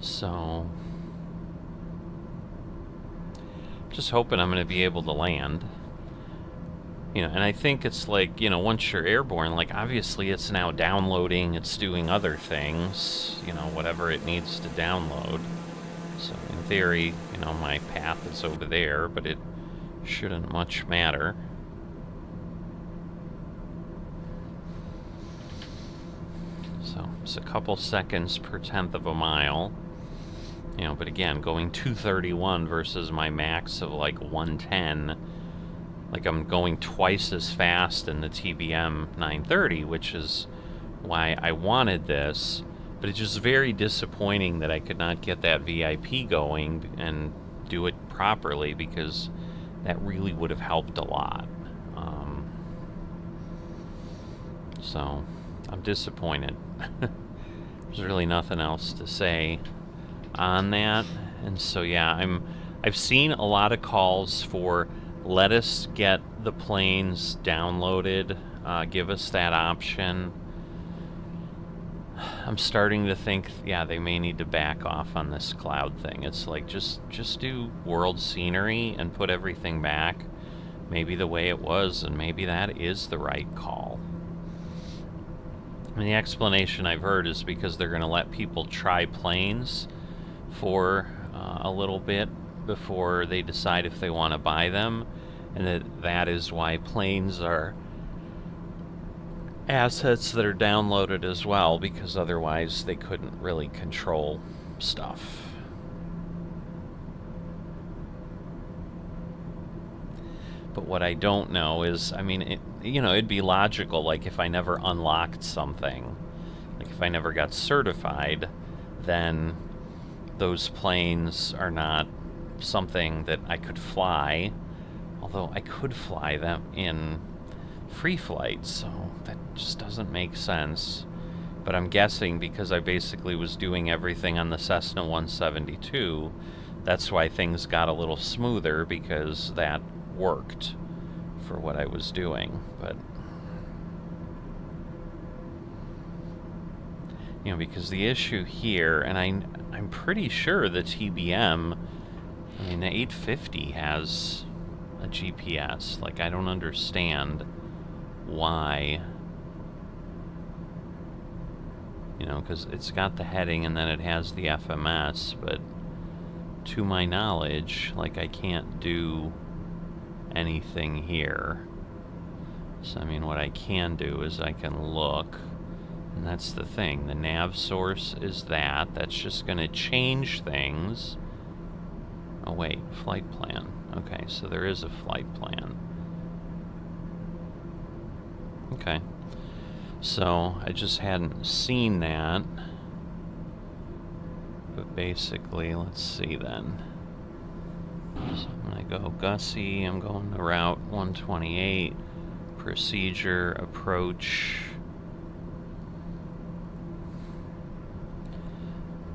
So, just hoping I'm going to be able to land. You know, and I think it's like, you know, once you're airborne, like, obviously it's now downloading, it's doing other things, you know, whatever it needs to download. So, in theory, you know, my path is over there, but it shouldn't much matter. So, it's a couple seconds per 1/10 of a mile. You know, but again, going 231 versus my max of like 110, like I'm going twice as fast in the TBM 930, which is why I wanted this, but it's just very disappointing that I could not get that VIP going and do it properly, because that really would have helped a lot. So, I'm disappointed. There's really nothing else to say on that. And so, yeah, I've seen a lot of calls for, let us get the planes downloaded, give us that option. I'm starting to think, yeah, they may need to back off on this cloud thing. It's like, just do world scenery and put everything back maybe the way it was, and maybe that is the right call. And the explanation I've heard is because they're going to let people try planes for a little bit before they decide if they want to buy them, and that is why planes are assets that are downloaded as well, because otherwise they couldn't really control stuff. But what I don't know is, I mean, you know, it'd be logical, like, if I never unlocked something, like if I never got certified, then those planes are not something that I could fly, although I could fly them in free flight, so that just doesn't make sense. But I'm guessing because I basically was doing everything on the Cessna 172, that's why things got a little smoother, because that worked for what I was doing. But you know, because the issue here, and I'm pretty sure the TBM, I mean, the 850 has a GPS. Like, I don't understand why, you know, because it's got the heading and then it has the FMS, but to my knowledge, like, I can't do anything here. So, I mean, what I can do is I can look, and that's the thing, the nav source is that's just going to change things. Oh wait, flight plan. Okay, so there is a flight plan. Okay, so I just hadn't seen that, but basically, let's see then. So I'm going to go Gussie, I'm going to Route 128, procedure, approach.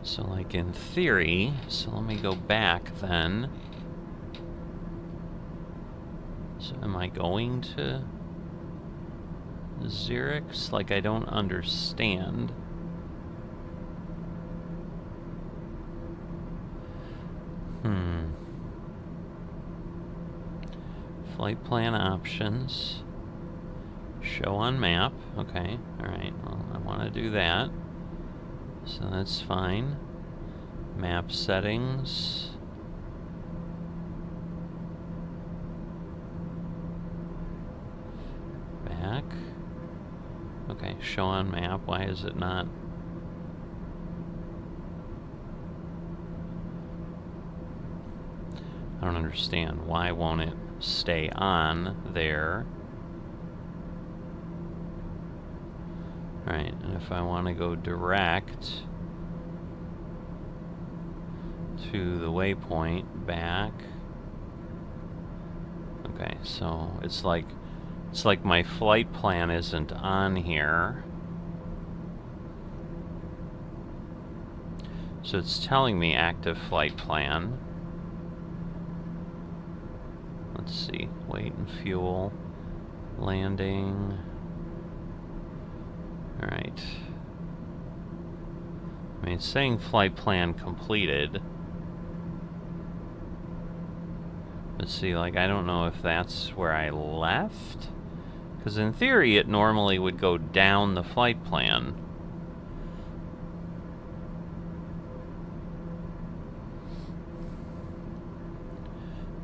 So, like, in theory, so let me go back then. So am I going to Zurich? Like, I don't understand. Flight plan options. Show on map. Okay, alright, well, I want to do that. So that's fine. Map settings. Back. Okay, show on map. Why is it not? I don't understand. Why won't it stay on there? Alright, and if I want to go direct to the waypoint, back. Okay, so it's like my flight plan isn't on here. So it's telling me active flight plan. Let's see, weight and fuel, landing. Alright. I mean, it's saying flight plan completed. Let's see, like, I don't know if that's where I left. Because in theory, it normally would go down the flight plan.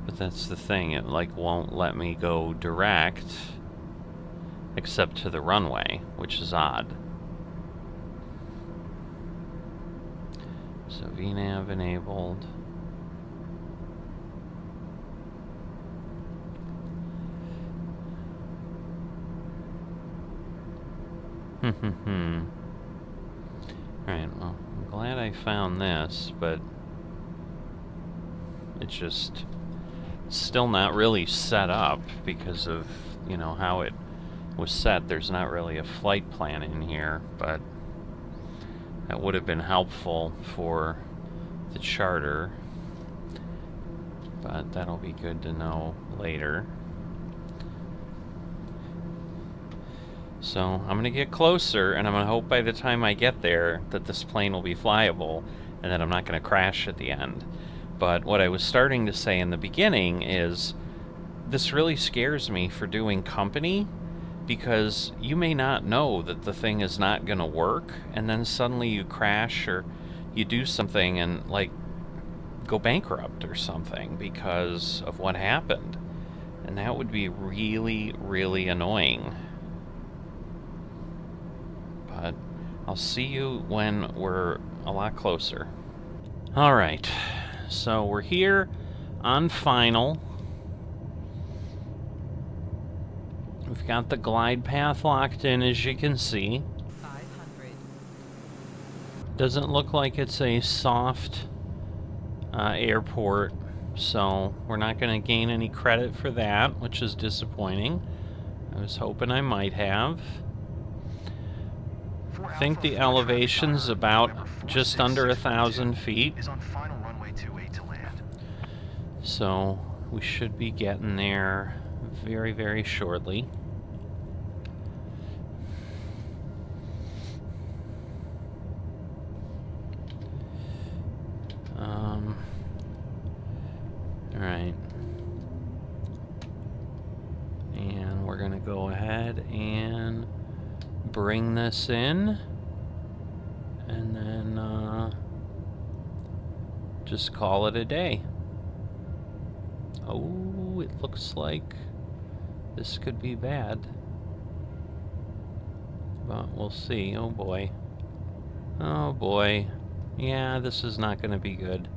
But that's the thing, it, like, won't let me go direct except to the runway, which is odd. So VNav enabled. Alright, well, I'm glad I found this, but it's just still not really set up because of, you know, how it was set. There's not really a flight plan in here, but that would have been helpful for the charter. But that'll be good to know later. So I'm going to get closer, and I'm going to hope by the time I get there that this plane will be flyable, and that I'm not going to crash at the end. But what I was starting to say in the beginning is, this really scares me for doing company, because you may not know that the thing is not going to work, and then suddenly you crash, or you do something and, like, go bankrupt or something because of what happened. And that would be really, really annoying. But I'll see you when we're a lot closer. Alright, so we're here on final. We've got the glide path locked in, as you can see. 500. Doesn't look like it's a soft airport, so we're not going to gain any credit for that, which is disappointing. I was hoping I might have. I think the elevation's about just under 1,000 feet. Is on final runway 28 to land. So we should be getting there very, very shortly. Alright. And we're going to go ahead and bring this in. And then just call it a day. Oh, it looks like this could be bad. But we'll see. Oh boy. Oh boy. Yeah, this is not going to be good.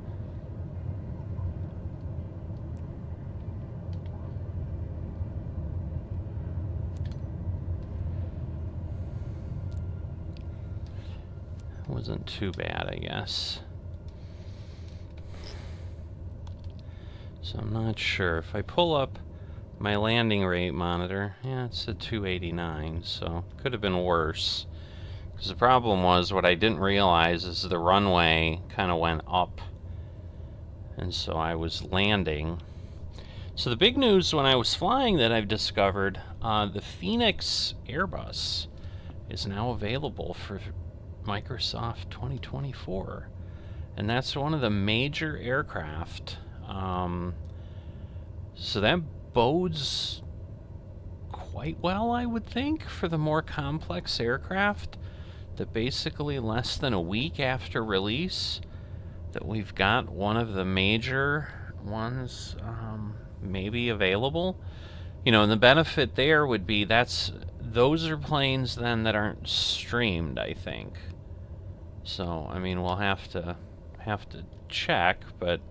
Wasn't too bad, I guess. So I'm not sure. If I pull up my landing rate monitor, yeah, it's at 289, so could have been worse. Because the problem was, what I didn't realize is the runway kind of went up. And so I was landing. So the big news when I was flying that I've discovered, the Phoenix Airbus is now available for Microsoft 2024. And that's one of the major aircraft. So that bodes quite well, I would think, for the more complex aircraft. That basically less than a week after release, that we've got one of the major ones maybe available. You know, and the benefit there would be those are planes then that aren't streamed, I think. So, I mean, we'll have to check, but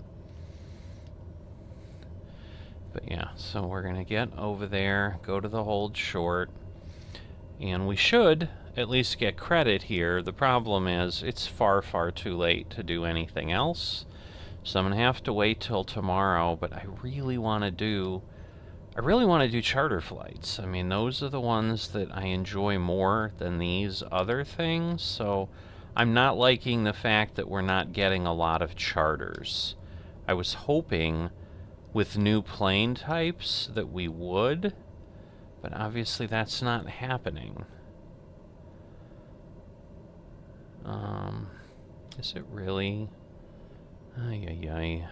yeah, so we're gonna get over there, go to the hold short, and we should at least get credit here. The problem is it's far, far too late to do anything else. So I'm gonna have to wait till tomorrow, but I really want to do charter flights. I mean, those are the ones that I enjoy more than these other things, so I'm not liking the fact that we're not getting a lot of charters. I was hoping with new plane types that we would, but obviously that's not happening. Is it really? Ay, ay, ay.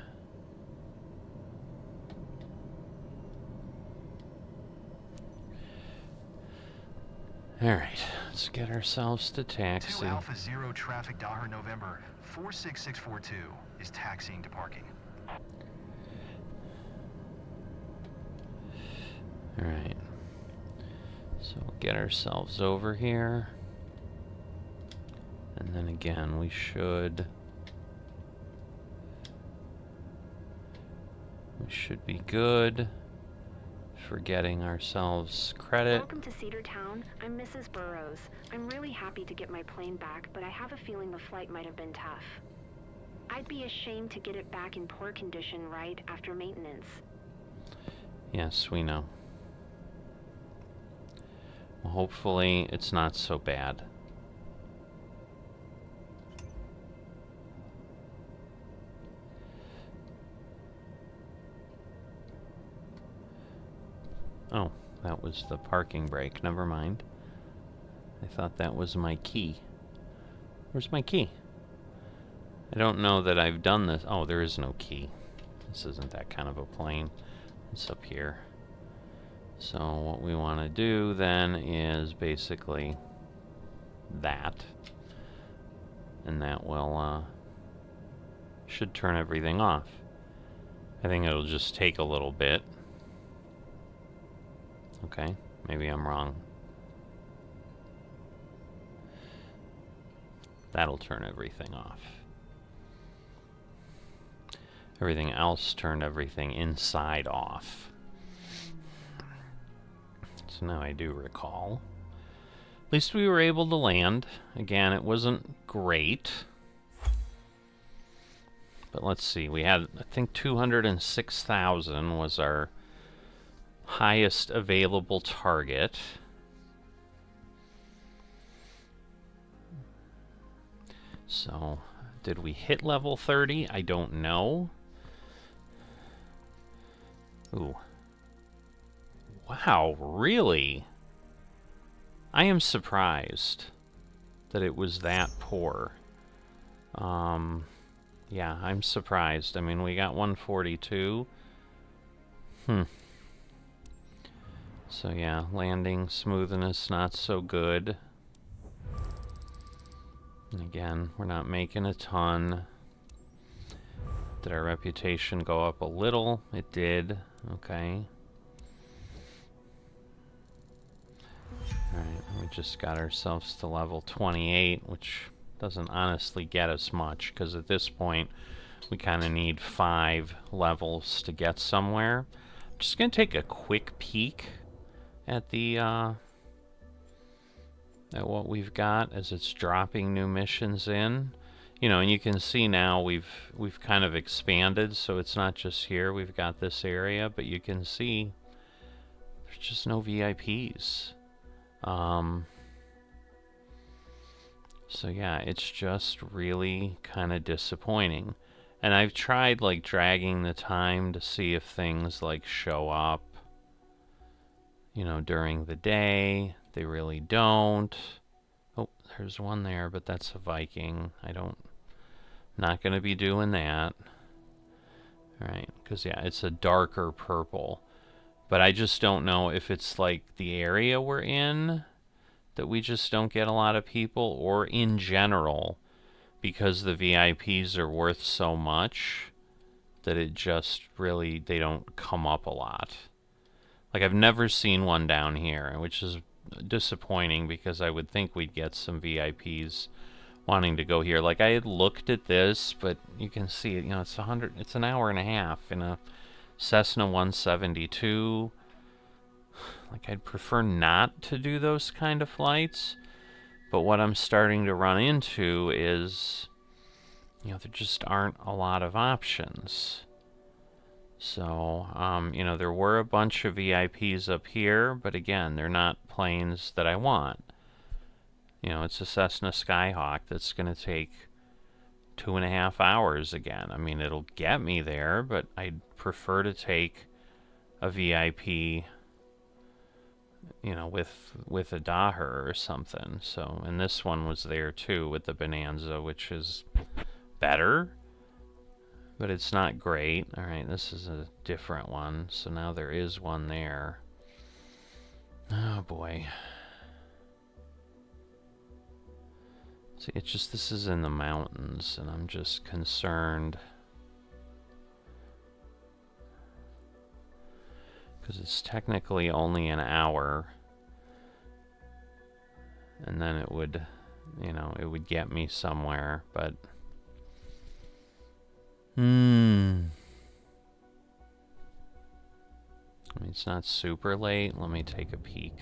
Alright, let's get ourselves to taxi. 2 Alpha Zero traffic Daher November 46642 is taxiing to parking. Alright. So we'll get ourselves over here. And then again, we should be good for getting ourselves credit. Welcome to Cedartown. I'm Mrs. Burrows. I'm really happy to get my plane back, but I have a feeling the flight might have been tough. I'd be ashamed to get it back in poor condition right after maintenance. Yes, we know. Well, hopefully it's not so bad. Oh, that was the parking brake. Never mind. I thought that was my key. Where's my key? I don't know that I've done this. Oh, there is no key. This isn't that kind of a plane. It's up here. So what we want to do then is basically that. And that will, should turn everything off. I think it'll just take a little bit. Okay, maybe I'm wrong. That'll turn everything off. Everything else turned everything inside off. So now I do recall. At least we were able to land. Again, it wasn't great. But let's see, we had, I think 206,000 was our highest available target. So, did we hit level 30? I don't know. Ooh. Wow, really? I am surprised that it was that poor. Yeah, I'm surprised. I mean, we got 142. So yeah, landing smoothness not so good. And again, we're not making a ton. Did our reputation go up a little? It did. Okay. Alright, we just got ourselves to level 28, which doesn't honestly get us much, because at this point we kind of need 5 levels to get somewhere. I'm just going to take a quick peek at the at what we've got as it's dropping new missions in. You know, and you can see now we've kind of expanded, so it's not just here. We've got this area, but you can see there's just no VIPs. So yeah, it's just really kind of disappointing. And I've tried like dragging the time to see if things like show up, you know, during the day. They really don't. Oh, there's one there, but that's a Viking. I'm Not going to be doing that. Alright, because yeah, it's a darker purple. But I just don't know if it's like the area we're in that we just don't get a lot of people, or in general, because the VIPs are worth so much that it just really, they don't come up a lot. Like, I've never seen one down here, which is disappointing because I would think we'd get some VIPs wanting to go here. Like, I had looked at this, but you can see it, you know, it's an hour and a half in a Cessna 172. Like, I'd prefer not to do those kind of flights, but what I'm starting to run into is, you know, there just aren't a lot of options. So, you know, there were a bunch of VIPs up here, but again, they're not planes that I want. You know, it's a Cessna Skyhawk that's going to take 2.5 hours again. I mean, it'll get me there, but I'd prefer to take a VIP, you know, with a Daher or something. So, and this one was there too with the Bonanza, which is better, but it's not great. Alright, this is a different one. So now there is one there. Oh boy. See, it's just, this is in the mountains, and I'm just concerned. Because it's technically only an hour. And then it would, you know, it would get me somewhere, but... I mean, it's not super late. Let me take a peek.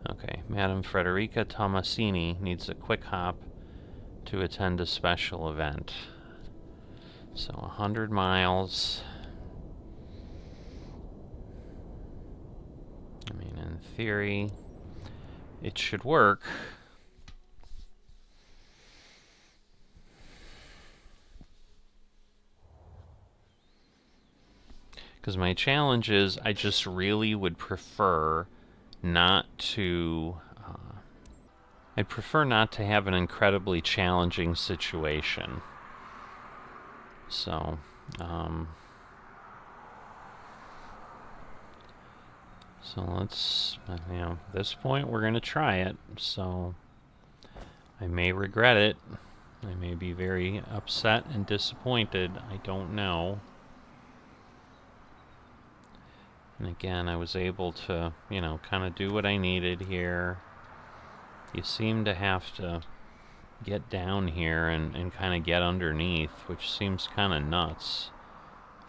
Okay, Madam Frederica Tomasini needs a quick hop to attend a special event. So 100 miles. I mean, in theory, it should work. Because my challenge is, I just really would prefer not to... I'd prefer not to have an incredibly challenging situation. So, so let's, you know, at this point we're going to try it. So, I may regret it. I may be very upset and disappointed. I don't know. And again, I was able to, you know, kind of do what I needed here. You seem to have to get down here and kind of get underneath, which seems kind of nuts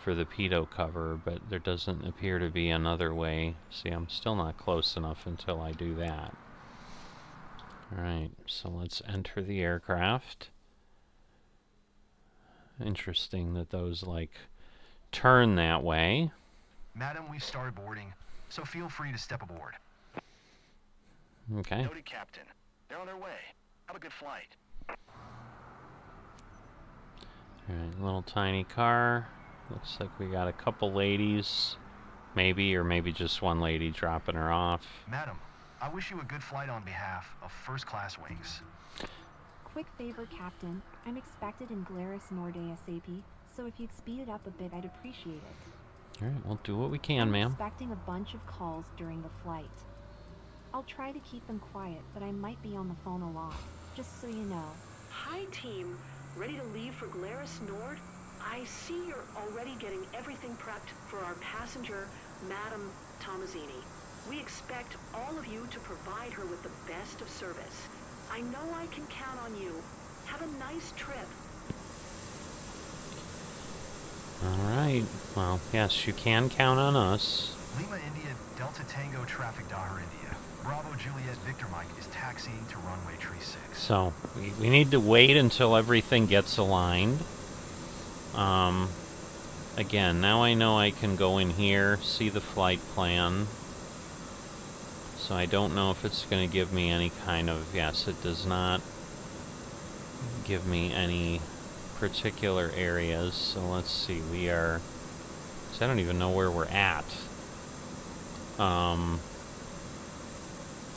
for the pitot cover, but there doesn't appear to be another way. See, I'm still not close enough until I do that. Alright, so let's enter the aircraft. Interesting that those, like, turn that way. Madam, we've started boarding, so feel free to step aboard. Okay. Noted, Captain. They're on their way. Have a good flight. Alright, little tiny car. Looks like we got a couple ladies. Maybe, or maybe just one lady dropping her off. Madam, I wish you a good flight on behalf of First Class Wings. Quick favor, Captain. I'm expected in Glarus Nord ASAP, so if you'd speed it up a bit, I'd appreciate it. Alright, we'll do what we can, ma'am. I'm expecting a bunch of calls during the flight. I'll try to keep them quiet, but I might be on the phone a lot, just so you know. Hi, team. Ready to leave for Glarus Nord? I see you're already getting everything prepped for our passenger, Madam Tomasini. We expect all of you to provide her with the best of service. I know I can count on you. Have a nice trip. Alright, well, yes, you can count on us. Lima India, Delta Tango Traffic Daher India. Bravo Juliet Victor Mike is taxiing to runway 36. So, we need to wait until everything gets aligned. Again, now I know I can go in here, see the flight plan. So I don't know if it's going to give me any kind of... Yes, it does not give me any particular areas. So let's see, we are... So I don't even know where we're at.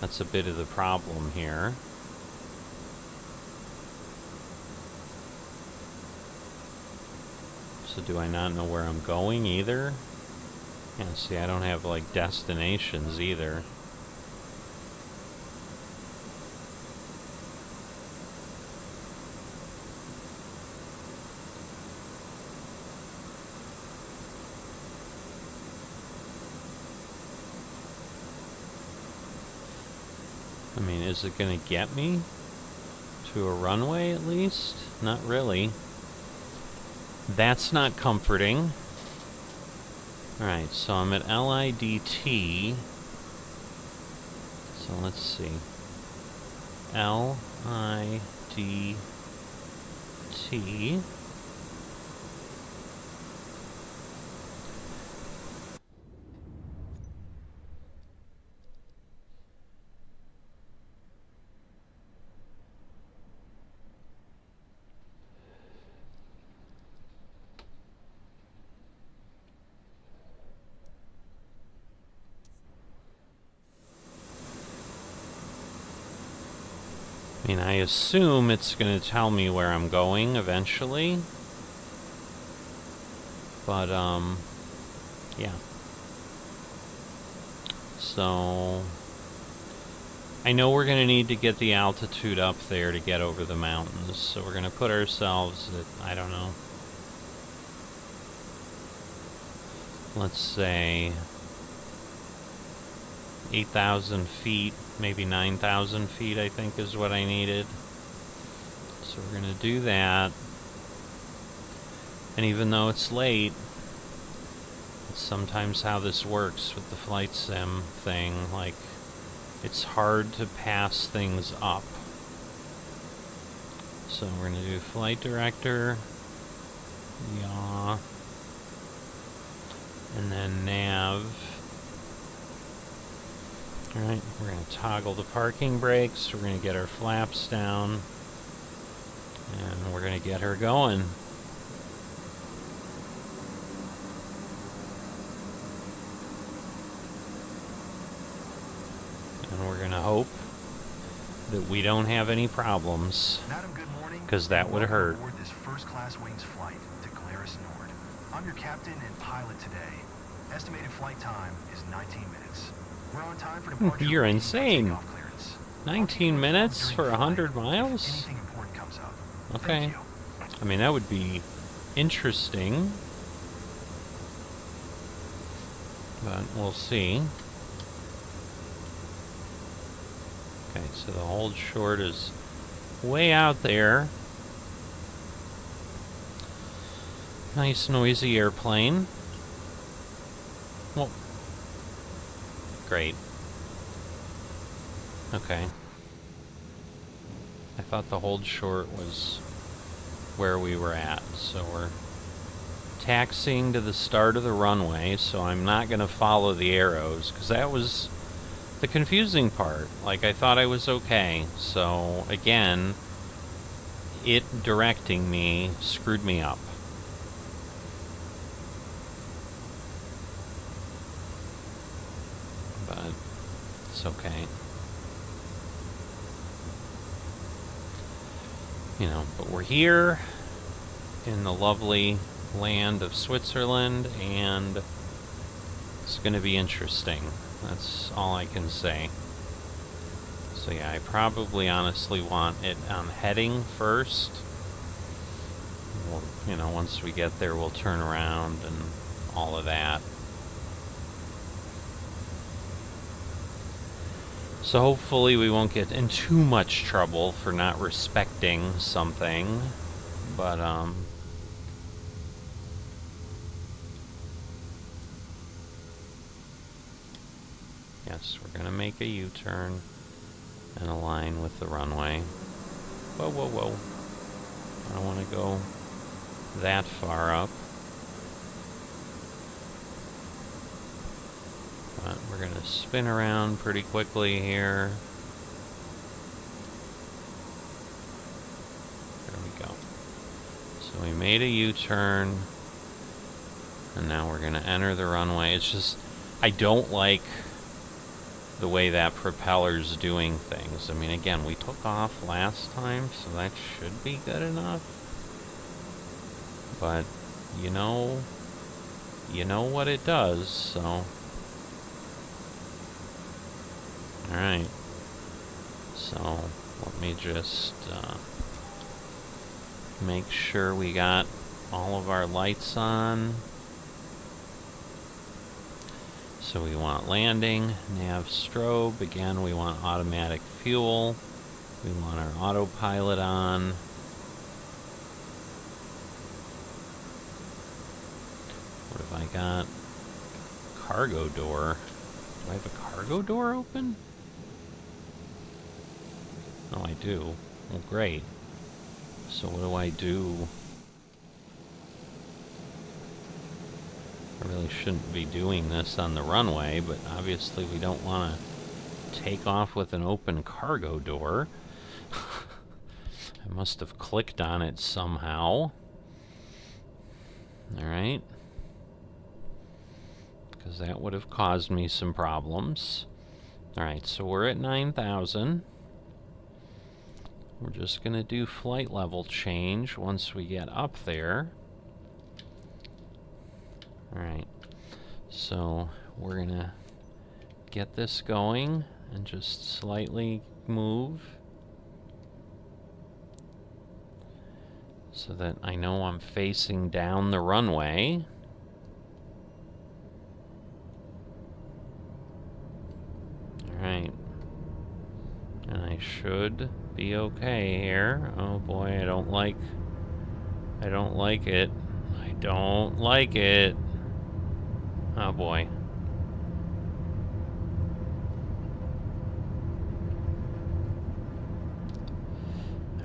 That's a bit of the problem here. So do I not know where I'm going either? Yeah, see, I don't have, like, destinations either. I mean, is it gonna get me to a runway at least? Not really. That's not comforting. Alright, so I'm at LIDT. So let's see. LIDT. I mean, I assume it's going to tell me where I'm going eventually. But, yeah. So, I know we're going to need to get the altitude up there to get over the mountains. So we're going to put ourselves at, I don't know, let's say 8,000 feet, maybe 9,000 feet, I think is what I needed. So we're going to do that. And even though it's late, it's sometimes how this works with the flight sim thing. Like, it's hard to pass things up. So we're going to do flight director, yaw, and then nav. Alright, we're going to toggle the parking brakes, we're going to get our flaps down, and we're going to get her going. And we're going to hope that we don't have any problems, because that would hurt. Aboard this first-class wings flight to Glarus Nord. I'm your captain and pilot today. Estimated flight time is 19 minutes. We're on time for departure. You're insane. 19 minutes for 100 miles? Anything important comes up. Okay. I mean, that would be interesting. But we'll see. Okay, so the hold short is way out there. Nice noisy airplane. Well, great. Okay. I thought the hold short was where we were at, so we're taxiing to the start of the runway, so I'm not going to follow the arrows, because that was the confusing part. Like, I thought I was okay, so again, it directing me screwed me up. But it's okay. You know, but we're here in the lovely land of Switzerland, and it's going to be interesting. That's all I can say. So yeah, I probably honestly want it on heading first. We'll, you know, once we get there, we'll turn around and all of that. So hopefully we won't get in too much trouble for not respecting something, but yes, we're gonna make a U-turn and align with the runway. Whoa, whoa, whoa. I don't want to go that far up. But we're going to spin around pretty quickly here. There we go. So we made a U-turn, and now we're going to enter the runway. It's just, I don't like the way that propeller's doing things. I mean, again, we took off last time, so that should be good enough. But you know what it does, so. Alright. So, let me just make sure we got all of our lights on. So we want landing, nav strobe. Again, we want automatic fuel. We want our autopilot on. What have I got? Cargo door. Do I have a cargo door open? Oh, I do. Well, great. So what do I do? I really shouldn't be doing this on the runway, but obviously we don't want to take off with an open cargo door. I must have clicked on it somehow. Alright. Because that would have caused me some problems. Alright, so we're at 9,000. We're just going to do flight level change once we get up there. Alright, so we're going to get this going and just slightly move so that I know I'm facing down the runway. Alright, and I should be okay here. Oh boy, I don't like it. I don't like it. Oh boy.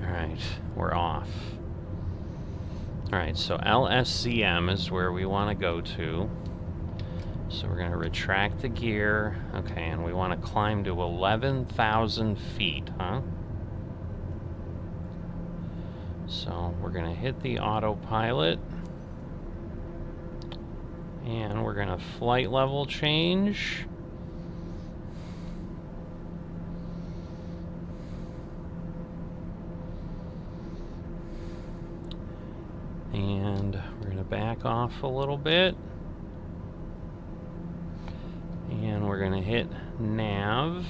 Alright, we're off. Alright, so LSCM is where we want to go to. So we're going to retract the gear. Okay, and we want to climb to 11,000 feet, huh? So we're going to hit the autopilot. And we're going to flight level change. And we're going to back off a little bit. And we're going to hit nav.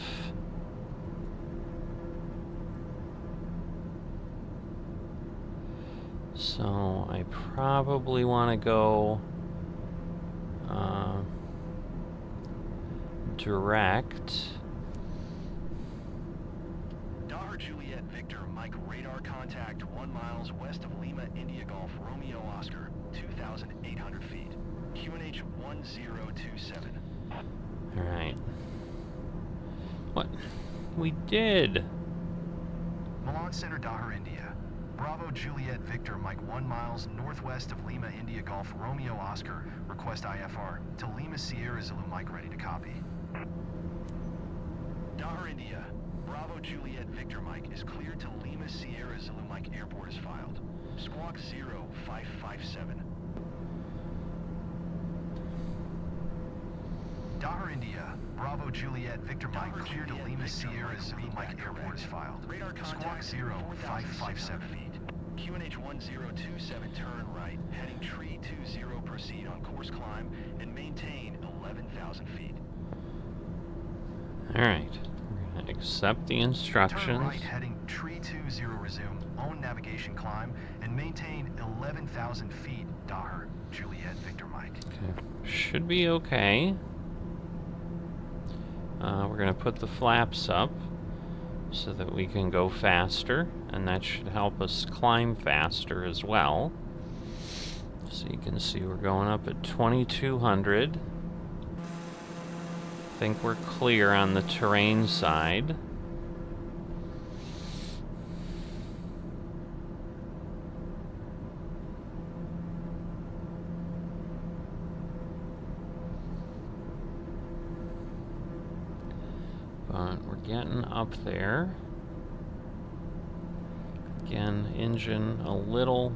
So I probably want to go direct. Daher Juliet Victor Mike radar contact 1 miles west of Lima India Golf Romeo Oscar 2,800 feet. QNH 1027. Alright. What? We did! Milan Center, Daher, India. Bravo Juliet Victor Mike 1 miles northwest of Lima India Golf Romeo Oscar. Request IFR to Lima Sierra Zulu Mike ready to copy. Daher, India. Bravo Juliet Victor Mike is cleared to Lima Sierra Zulu Mike Airport is filed. Squawk 0557. Daher, India. Bravo Juliet Victor Mike cleared to Lima Sierra Zulu Mike Airport is filed. Radar Squawk contact 0557. feet. QNH 1027 turn right, heading tree 20, proceed on course climb and maintain 11,000 feet. Alright. We're going to accept the instructions. Turn right, heading tree 20, resume, own navigation climb, and maintain 11,000 feet, Daher, Juliet, Victor Mike. Okay. Should be okay. We're going to put the flaps up so that we can go faster, and that should help us climb faster as well. So you can see we're going up at 2,200. I think we're clear on the terrain side. But we're getting up there. Again, engine a little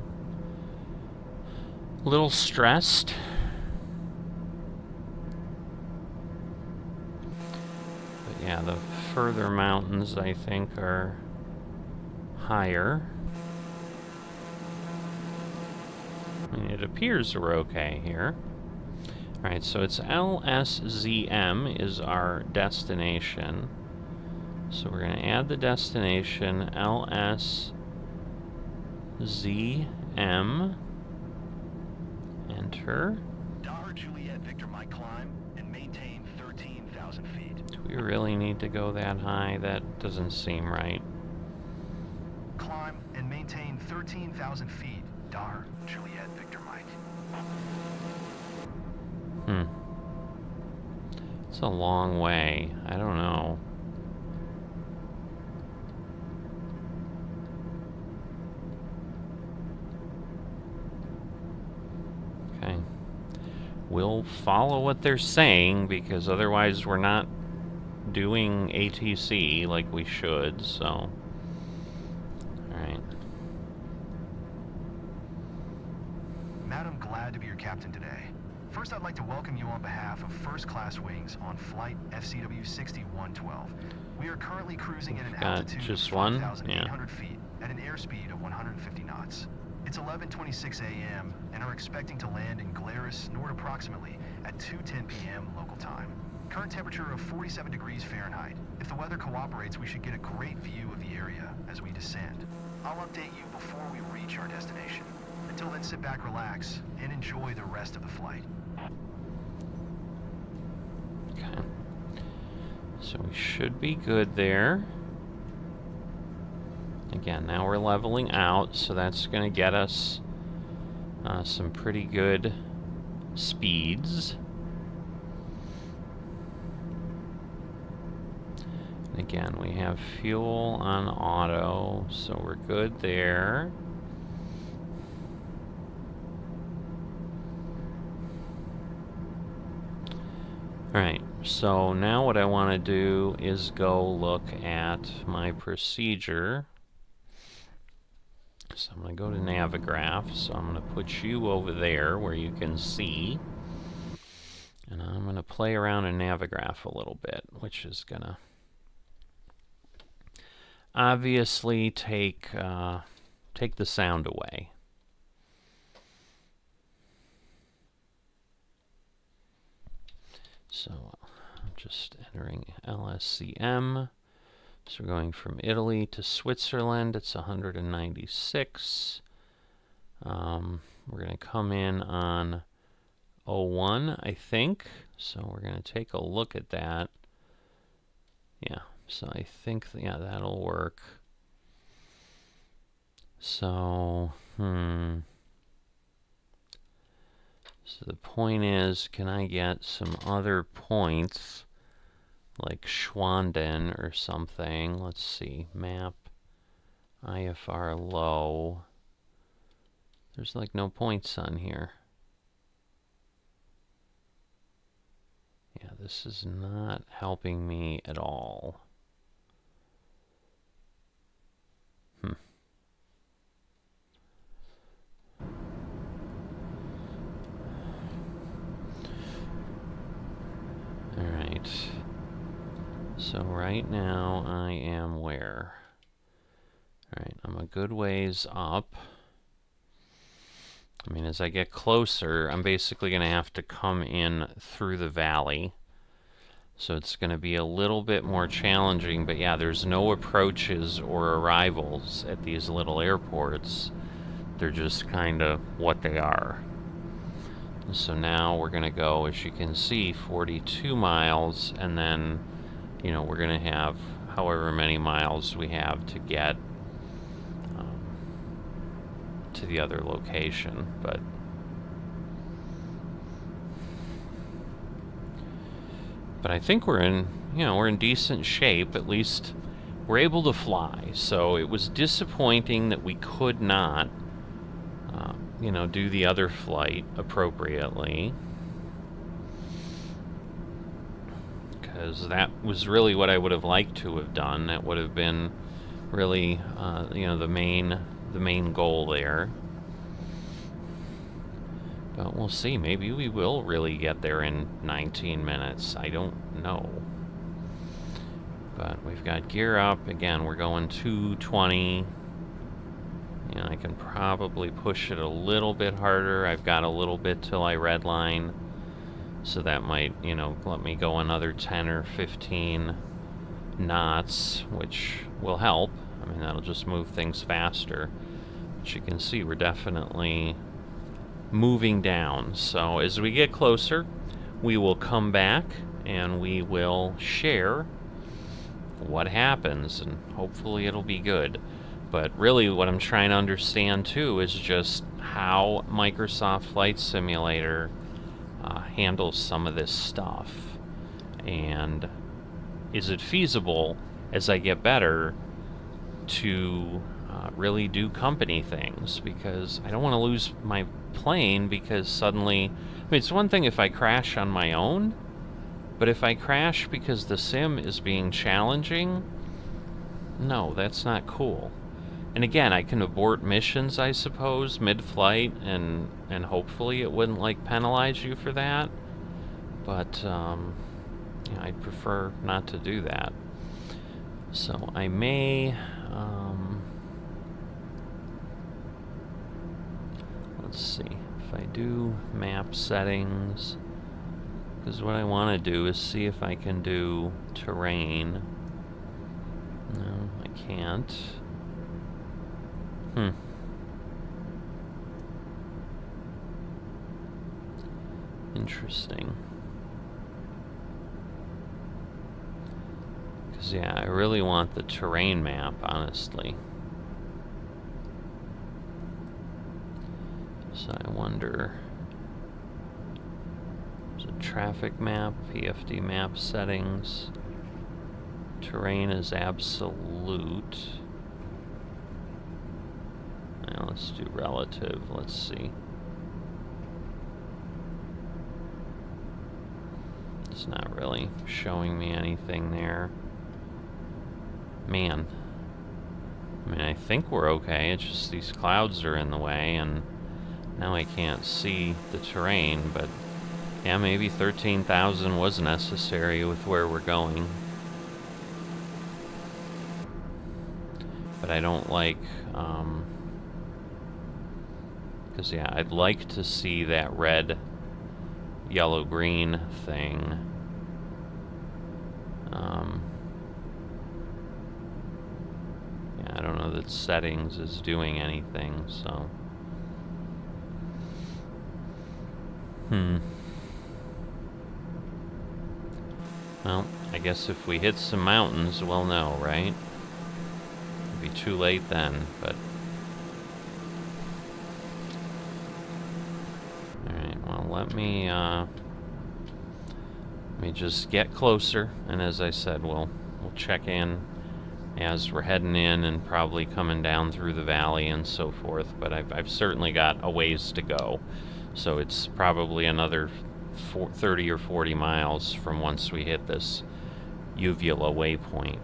stressed. But yeah, the further mountains I think are higher. I mean, it appears we're okay here. Alright, so it's LSZM is our destination. So we're going to add the destination LSZM. Enter. Dar Juliet Victor Mike climb and maintain 13,000 feet. Do we really need to go that high? That doesn't seem right. Climb and maintain 13,000 feet. Dar Juliet Victor Mike. It's a long way. I don't know. Okay. We'll follow what they're saying, because otherwise we're not doing ATC like we should, so... Alright. Madam, glad to be your captain today. First, I'd like to welcome you on behalf of First Class Wings on flight FCW 6112. We are currently cruising at an altitude just of one? 5,800 feet at an airspeed of 150 knots. It's 11:26 a.m. and are expecting to land in Glarus, Nord approximately at 2:10 p.m. local time. Current temperature of 47 degrees Fahrenheit. If the weather cooperates, we should get a great view of the area as we descend. I'll update you before we reach our destination. Until then, sit back, relax, and enjoy the rest of the flight. Okay. So we should be good there. Again, now we're leveling out, so that's going to get us some pretty good speeds. And again, we have fuel on auto, so we're good there. Alright, so now what I want to do is go look at my procedure. So I'm going to go to Navigraph, so I'm going to put you over there where you can see. And I'm going to play around in Navigraph a little bit, which is going to obviously take the sound away. So I'm just entering LSCM. So we're going from Italy to Switzerland. It's 196. We're going to come in on 01, I think. So we're going to take a look at that. Yeah, so I think, yeah, that'll work. So, So the point is, can I get some other points, like Schwanden or something? Let's see, map, IFR low. There's like no points on here. Yeah, this is not helping me at all. Alright, so right now I am where? Alright, I'm a good ways up. I mean, as I get closer, I'm basically going to have to come in through the valley. So it's going to be a little bit more challenging, but yeah, there's no approaches or arrivals at these little airports. They're just kind of what they are. So now we're going to go, as you can see, 42 miles, and then, you know, we're going to have however many miles we have to get to the other location. But I think we're in, you know, we're in decent shape. At least we're able to fly. So it was disappointing that we could not you know, do the other flight appropriately, because that was really what I would have liked to have done. That would have been really, you know, the main goal there. But we'll see. Maybe we will really get there in 19 minutes. I don't know. But we've got gear up. Again, we're going 220. You know, I can probably push it a little bit harder. I've got a little bit till I redline, so that might, you know, let me go another 10 or 15 knots, which will help. I mean, that'll just move things faster. But you can see we're definitely moving down. So as we get closer, we will come back and we will share what happens, and hopefully it'll be good. But really what I'm trying to understand too is just how Microsoft Flight Simulator handles some of this stuff, and is it feasible as I get better to really do company things, because I don't want to lose my plane because suddenly, I mean, it's one thing if I crash on my own, but if I crash because the sim is being challenging, no, that's not cool. And again, I can abort missions, I suppose, mid-flight, and hopefully it wouldn't, like, penalize you for that. But, yeah, I'd prefer not to do that. So I may, let's see, if I do map settings, because what I want to do is see if I can do terrain. No, I can't. Interesting. Because, yeah, I really want the terrain map, honestly. So I wonder... There's a traffic map, PFD map settings. Terrain is absolute. Now let's do relative. Let's see. It's not really showing me anything there. Man. I mean, I think we're okay. It's just these clouds are in the way, and now I can't see the terrain, but yeah, maybe 13,000 was necessary with where we're going. But I don't like, because, yeah, I'd like to see that red, yellow, green thing. Yeah, I don't know that settings is doing anything, so. Well, I guess if we hit some mountains, we'll know, right? It'll be too late then, but... Alright, well, let me just get closer, and as I said, we'll check in as we're heading in and probably coming down through the valley and so forth, but I've certainly got a ways to go. So it's probably another 30 or 40 miles from once we hit this uvula waypoint.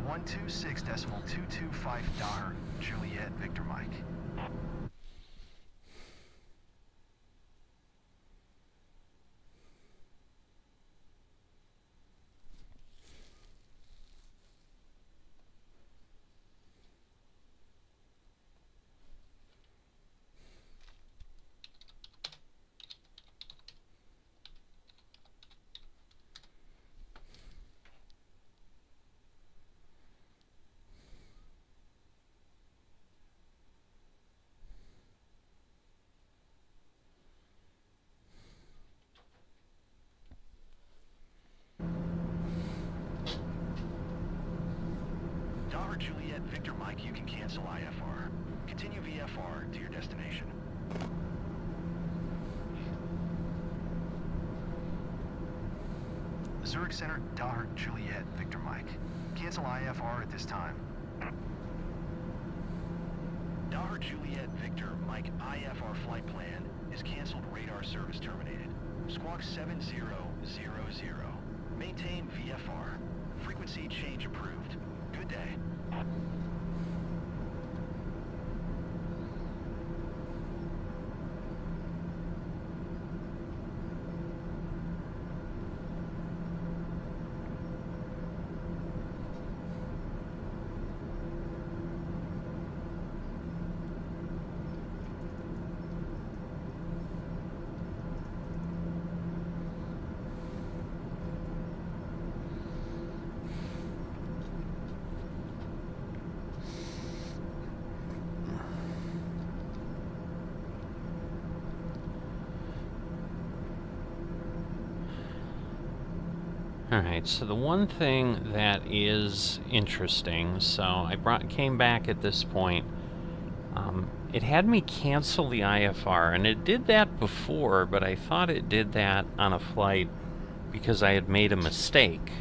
126.225 Daher Juliet Victor Mike. Daher Juliet Victor Mike, you can cancel IFR. Continue VFR to your destination. Zurich Center, Daher Juliet Victor Mike. Cancel IFR at this time. Daher Juliet Victor Mike IFR flight plan is canceled. Radar service terminated. Squawk 7000. Maintain VFR. Frequency change approved. Good day. Alright, so the one thing that is interesting, so I came back at this point, it had me cancel the IFR, and it did that before, but I thought it did that on a flight because I had made a mistake.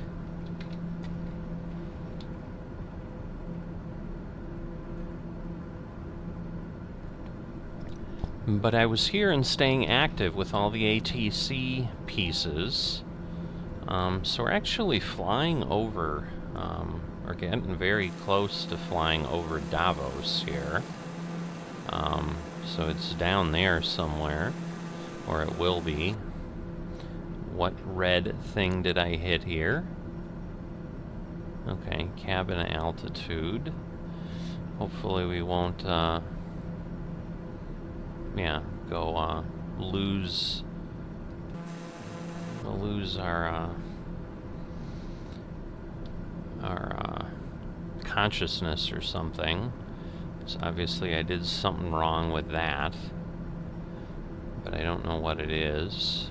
But I was here and staying active with all the ATC pieces. So we're actually flying over, or getting very close to flying over Davos here. So it's down there somewhere, or it will be. What red thing did I hit here? Okay, cabin altitude. Hopefully we won't, yeah, go, lose our consciousness or something. So obviously I did something wrong with that, but I don't know what it is.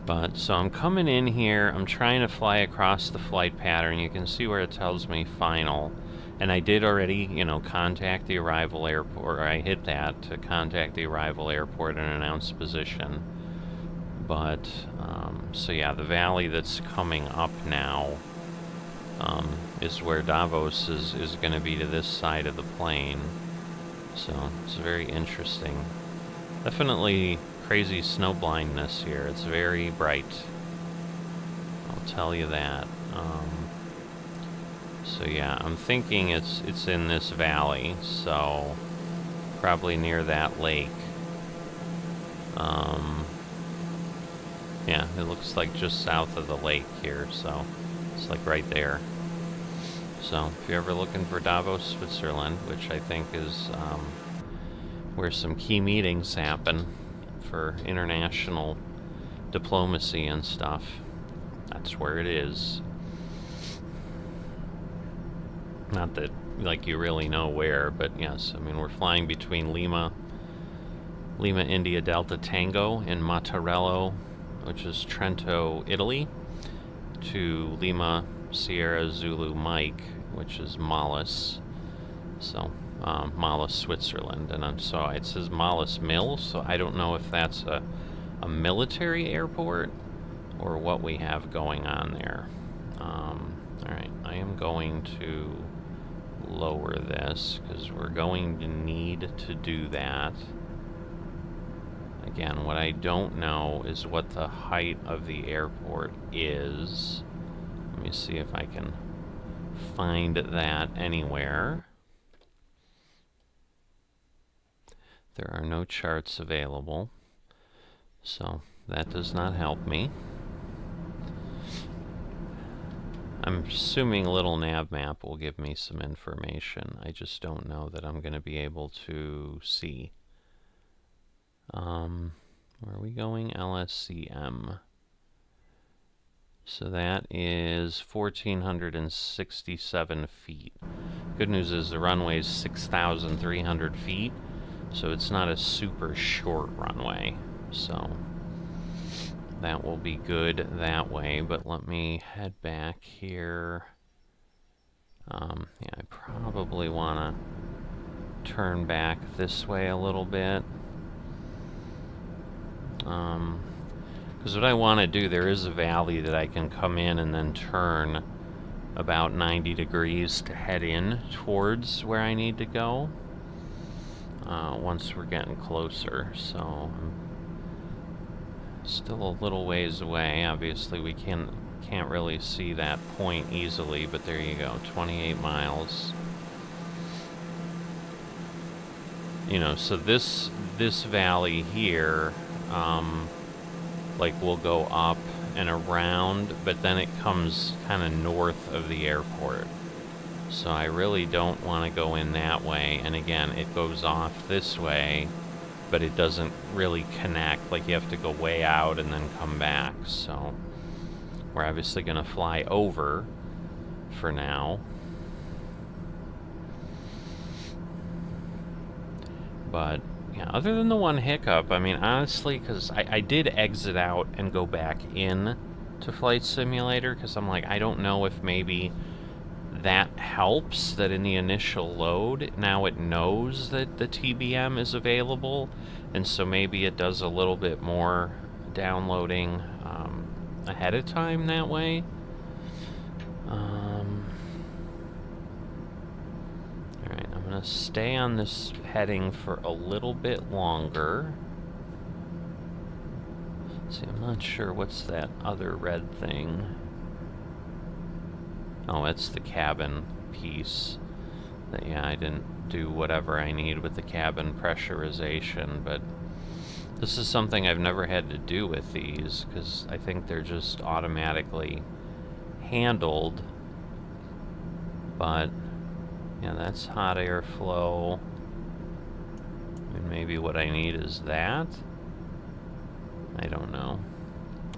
But so I'm coming in here, I'm trying to fly across the flight pattern. You can see where it tells me final. And I did already, you know, contact the arrival airport, or I hit that to contact the arrival airport and announce position. But, so yeah, the valley that's coming up now is where Davos is going to be to this side of the plane. So, it's very interesting. Definitely crazy snow blindness here. It's very bright. I'll tell you that. So yeah, I'm thinking it's in this valley, so probably near that lake. Yeah, it looks like just south of the lake here, so it's like right there. So if you're ever looking for Davos, Switzerland, which I think is where some key meetings happen for international diplomacy and stuff, that's where it is. Not that, like, you really know where, but yes, I mean, we're flying between Lima, India, Delta Tango, and Mattarello, which is Trento, Italy, to Lima, Sierra Zulu Mike, which is Mollis, so, Mollis, Switzerland, and so it says Mollis Mills, so I don't know if that's a military airport, or what we have going on there. Alright, I am going to lower this, because we're going to need to do that. I Again, what I don't know is what the height of the airport is. Let me see if I can find that anywhere. There are no charts available, so that does not help me. I'm assuming a little nav map will give me some information. I just don't know that I'm going to be able to see. Where are we going? LSCM. So that is 1,467 feet. Good news is the runway is 6,300 feet, so it's not a super short runway. So that will be good that way, but let me head back here. Yeah, I probably want to turn back this way a little bit. Because what I want to do, there is a valley that I can come in and then turn about 90 degrees to head in towards where I need to go. Once we're getting closer, so I'm still a little ways away. Obviously we can't really see that point easily, but there you go, 28 miles. You know, so this valley here, like, will go up and around, but then it comes kind of north of the airport. So I really don't want to go in that way. And again, it goes off this way, but it doesn't really connect. Like, you have to go way out and then come back. So we're obviously going to fly over for now. But yeah, other than the one hiccup, I mean, honestly, because I did exit out and go back in to Flight Simulator, because I'm like, I don't know if maybe that helps, that in the initial load, now it knows that the TBM is available, and so maybe it does a little bit more downloading ahead of time that way. Alright, I'm going to stay on this heading for a little bit longer. See, I'm not sure what's that other red thing. Oh, it's the cabin piece. That, yeah, I didn't do whatever I need with the cabin pressurization, but this is something I've never had to do with these, because I think they're just automatically handled. But yeah, that's hot air flow. And maybe what I need is that. I don't know.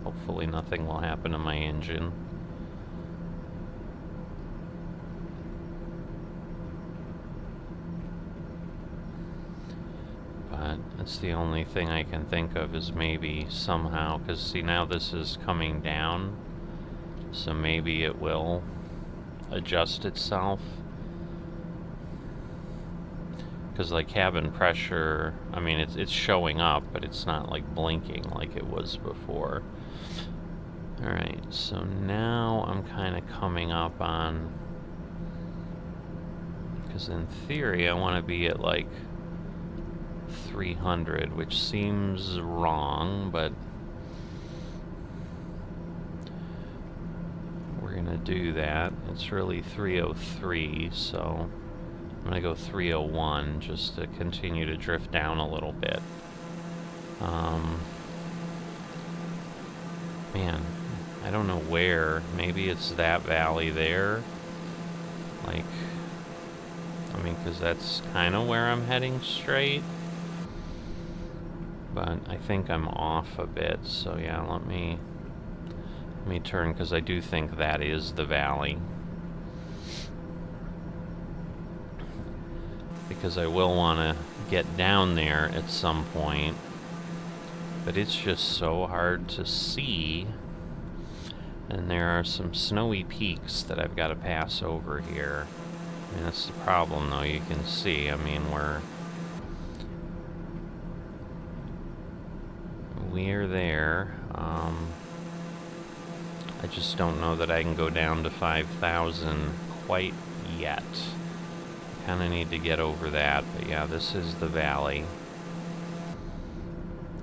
Hopefully nothing will happen to my engine. But that's the only thing I can think of, is maybe somehow, because see, now this is coming down, so maybe it will adjust itself. Because like cabin pressure, I mean, it's showing up, but it's not like blinking like it was before. Alright, so now I'm kind of coming up on, because in theory I want to be at like 300, which seems wrong, but we're gonna do that. It's really 303, so I'm gonna go 301 just to continue to drift down a little bit. Man, I don't know where. Maybe it's that valley there. Like, I mean, because that's kind of where I'm heading straight. But I think I'm off a bit, so yeah, let me turn, because I do think that is the valley. Because I will want to get down there at some point, but it's just so hard to see, and there are some snowy peaks that I've got to pass over here. I mean, that's the problem, though. You can see, I mean, we're there. I just don't know that I can go down to 5,000 quite yet. Kind of need to get over that, but yeah, this is the valley.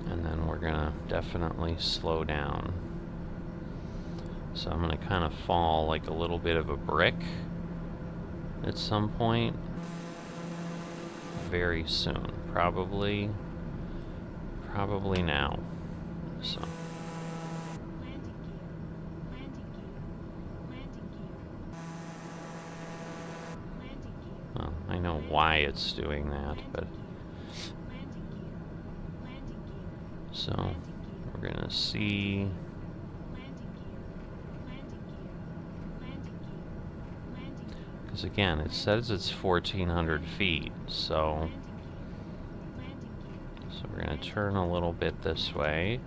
And then we're gonna definitely slow down. So I'm gonna kind of fall like a little bit of a brick at some point. Very soon. Probably now. So. Well, I know why it's doing that, but... So, we're gonna see... Because again, it says it's 1,400 feet, so we're gonna turn a little bit this way.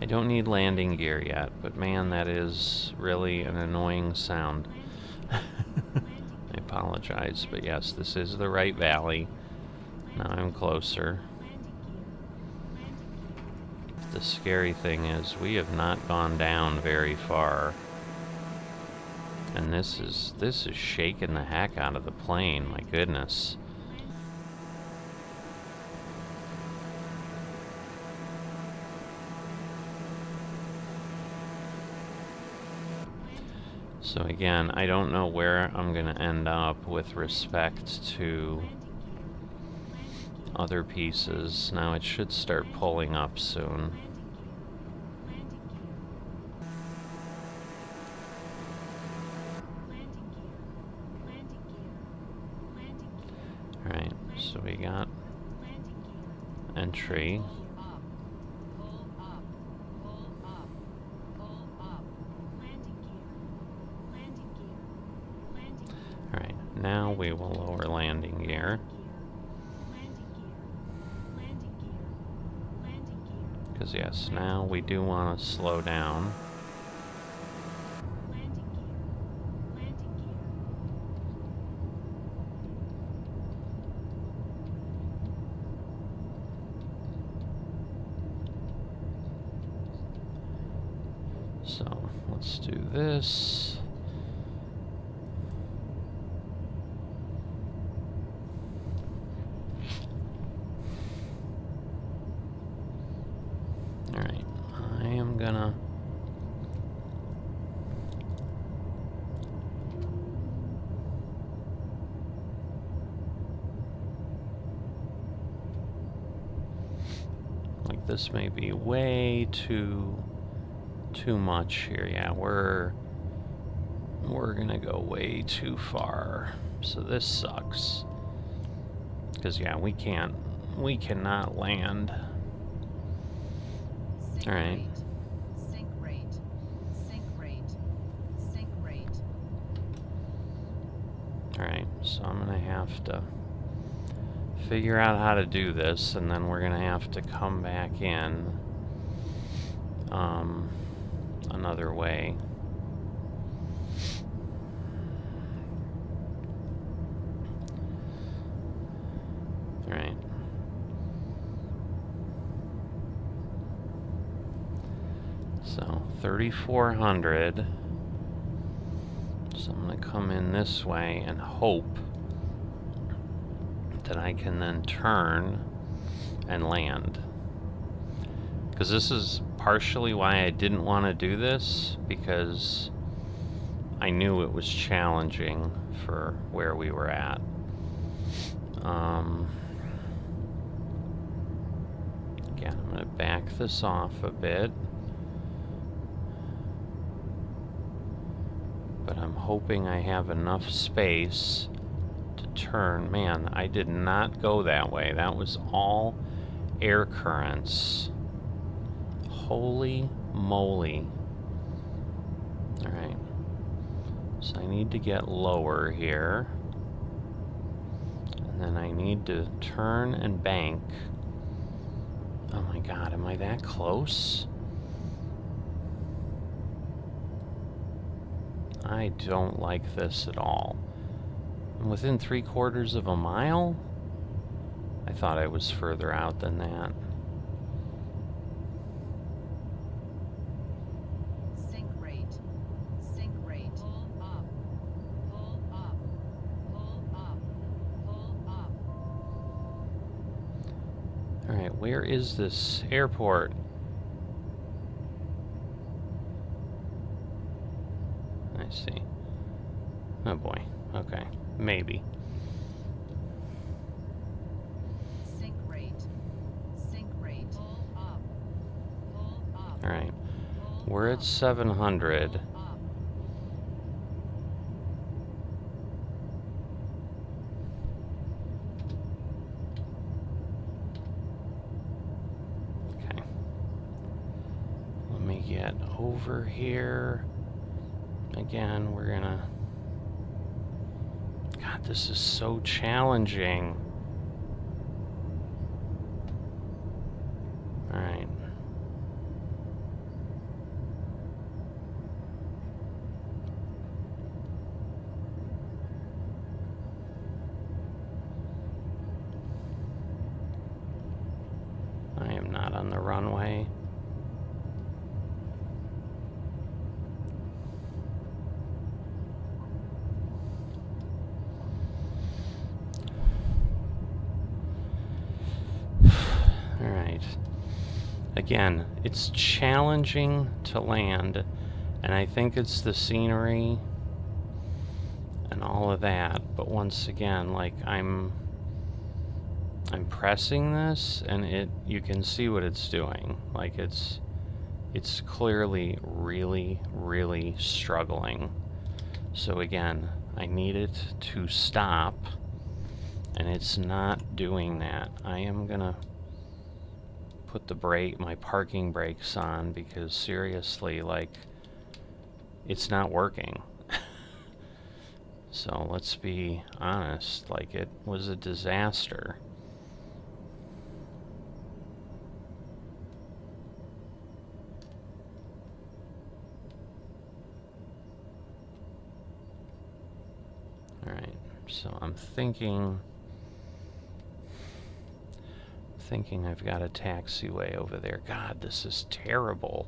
I don't need landing gear yet, but man, that is really an annoying sound. I apologize, but yes, this is the right valley. Now I'm closer. The scary thing is we have not gone down very far. And this is shaking the heck out of the plane, my goodness. So again, I don't know where I'm gonna end up with respect to other pieces. Now it should start pulling up soon. Alright, so we got entry. Alright, now we will lower landing gear. Because yes, now we do want to slow down. So let's do this. Alright, I am gonna like this may be way too much here. Yeah, we're gonna go way too far. So this sucks. Because yeah, we cannot land. All right. Sink rate. Sink rate. Sink rate. All right. So I'm gonna have to figure out how to do this, and then we're gonna have to come back in another way. All right. So 3,400. So I'm going to come in this way and hope that I can then turn and land. Because this is partially why I didn't want to do this, because I knew it was challenging for where we were at. Again, I'm going to back this off a bit. But I'm hoping I have enough space to turn. Man, I did not go that way. That was all air currents. Holy moly. Alright. So I need to get lower here. And then I need to turn and bank. Oh my god, am I that close? I don't like this at all. I'm within 3/4 of a mile? I thought I was further out than that. Sink rate. Sink rate. Pull up. Pull up. Pull up. Pull up. Alright, where is this airport? I see. Oh boy. Okay. Maybe. Sink rate. Sink rate. Pull up. Pull up. Alright. We're at 700. Pull up. Okay. Let me get over here. Again, we're gonna... God, this is so challenging. Alright. I am not on the runway. Alright. Again, it's challenging to land, and I think it's the scenery and all of that, but once again, like, I'm pressing this, and you can see what it's doing. Like, it's clearly really, really struggling. So again, I need it to stop, and it's not doing that. I am gonna put my parking brakes on, because seriously, like, it's not working. So let's be honest, like, it was a disaster. Alright, so I'm thinking I've got a taxiway over there. God, this is terrible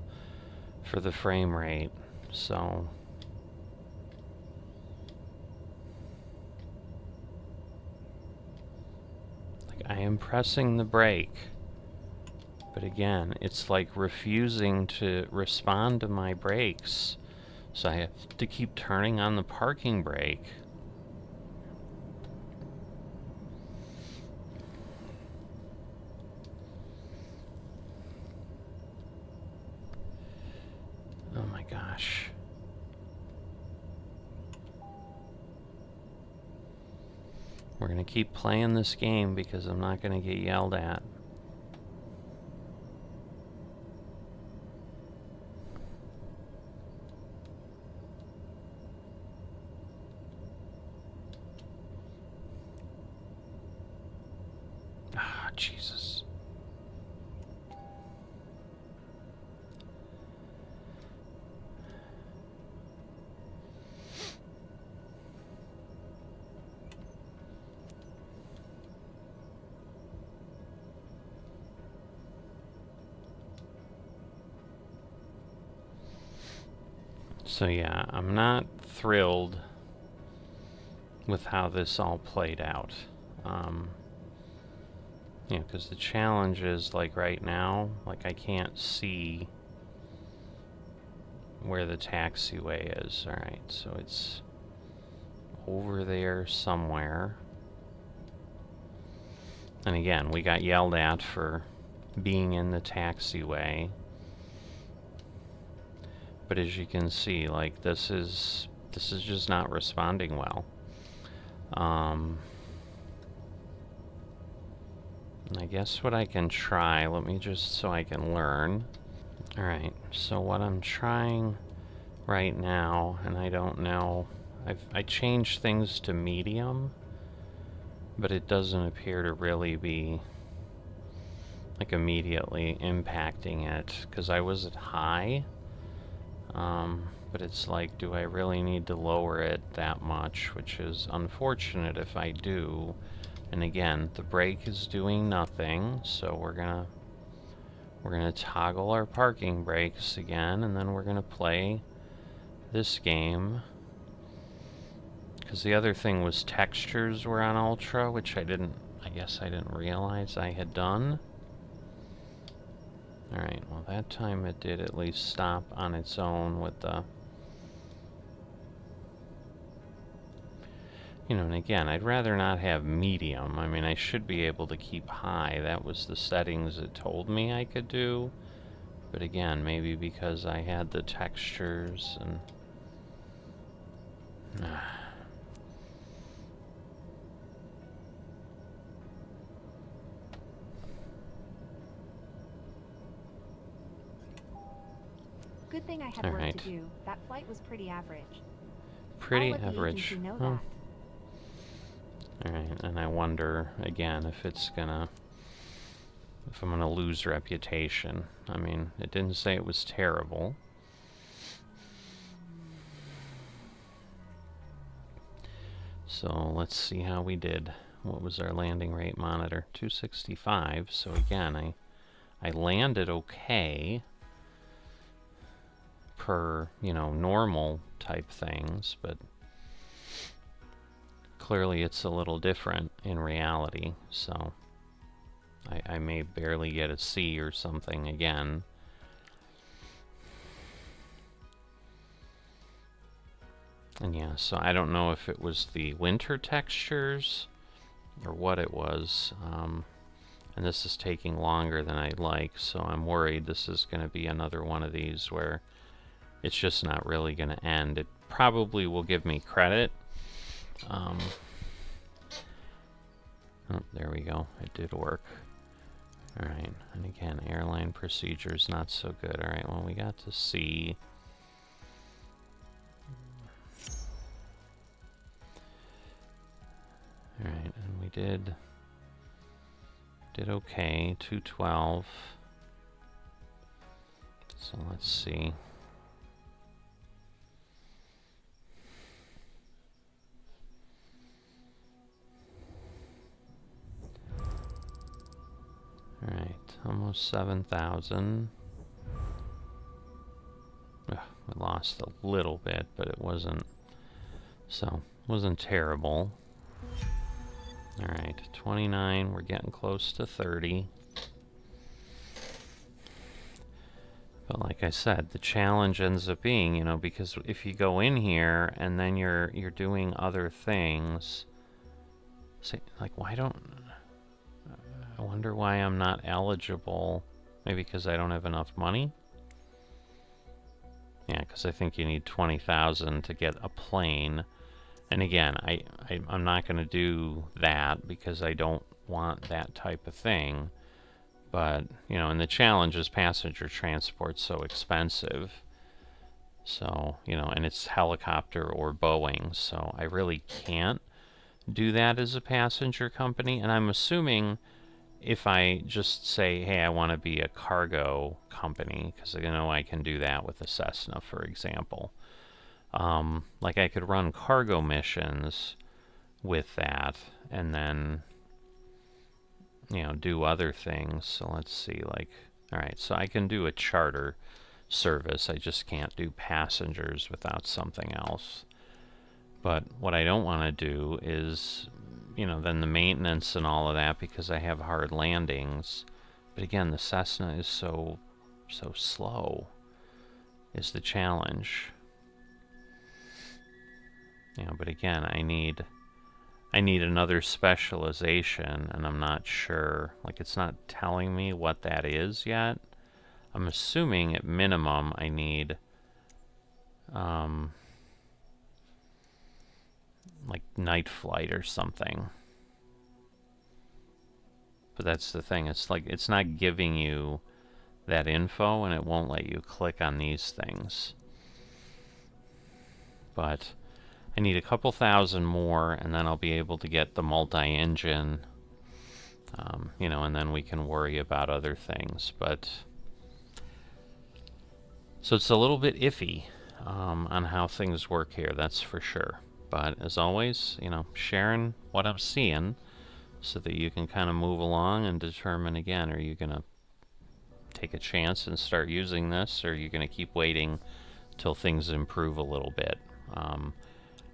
for the frame rate. So like, I am pressing the brake, but again, it's like refusing to respond to my brakes. So I have to keep turning on the parking brake. Oh my gosh. We're gonna keep playing this game because I'm not gonna get yelled at. Ah, Jesus. So yeah, I'm not thrilled with how this all played out. You know, because the challenge is, like, right now, like, I can't see where the taxiway is. Alright, so it's over there somewhere. And again, we got yelled at for being in the taxiway. But as you can see, like, this is just not responding well. I guess what I can try, let me just, so I can learn. Alright, so what I'm trying right now, and I don't know, I changed things to medium, but it doesn't appear to really be, like, immediately impacting it, because I was at high. But it's like, do I really need to lower it that much, which is unfortunate if I do. And again, the brake is doing nothing, so we're gonna toggle our parking brakes again, and then we're gonna play this game. Because the other thing was textures were on ultra, which I guess I didn't realize I had done. Alright, well that time it did at least stop on its own with the... You know, and again, I'd rather not have medium. I mean, I should be able to keep high. That was the settings it told me I could do. But again, maybe because I had the textures and... Good thing I had work to do. That flight was pretty average. Pretty I'll let the average. agency know that. Alright, and I wonder, again, if it's gonna... if I'm gonna lose reputation. I mean, it didn't say it was terrible. So, let's see how we did. What was our landing rate monitor? 265. So again, I landed okay per, you know, normal type things, but clearly it's a little different in reality, so I may barely get a C or something again. And yeah, so I don't know if it was the winter textures or what it was. And this is taking longer than I'd like, so I'm worried this is going to be another one of these where it's just not really going to end. It probably will give me credit. Oh, there we go. It did work. Alright, and again, airline procedures not so good. Alright, well, we got to see. Alright, and we did okay, 212. So let's see. Alright, almost 7,000. We lost a little bit, but it wasn't terrible. Alright, 29, we're getting close to 30. But like I said, the challenge ends up being, you know, because if you go in here and then you're doing other things, say, like, why don't... I wonder why I'm not eligible. Maybe because I don't have enough money? Yeah, because I think you need 20,000 to get a plane. And again, I'm not going to do that because I don't want that type of thing. But, you know, and the challenge is passenger transport so expensive. So, you know, and it's helicopter or Boeing. So I really can't do that as a passenger company. And I'm assuming if I just say, hey, I want to be a cargo company, because I know I can do that with a Cessna, for example. Like I could run cargo missions with that, and then, you know, do other things. So let's see, like, alright, so I can do a charter service. I just can't do passengers without something else. But what I don't want to do is, you know, then the maintenance and all of that, because I have hard landings. But again, the Cessna is so slow, is the challenge. You know, but again, I need another specialization, and I'm not sure. Like, it's not telling me what that is yet. I'm assuming at minimum I need like night flight or something. But that's the thing, it's like it's not giving you that info, and it won't let you click on these things. But I need a couple thousand more, and then I'll be able to get the multi-engine, you know, and then we can worry about other things. But so it's a little bit iffy on how things work here, that's for sure. But as always, you know, sharing what I'm seeing so that you can kind of move along and determine, again, are you going to take a chance and start using this, or are you going to keep waiting till things improve a little bit?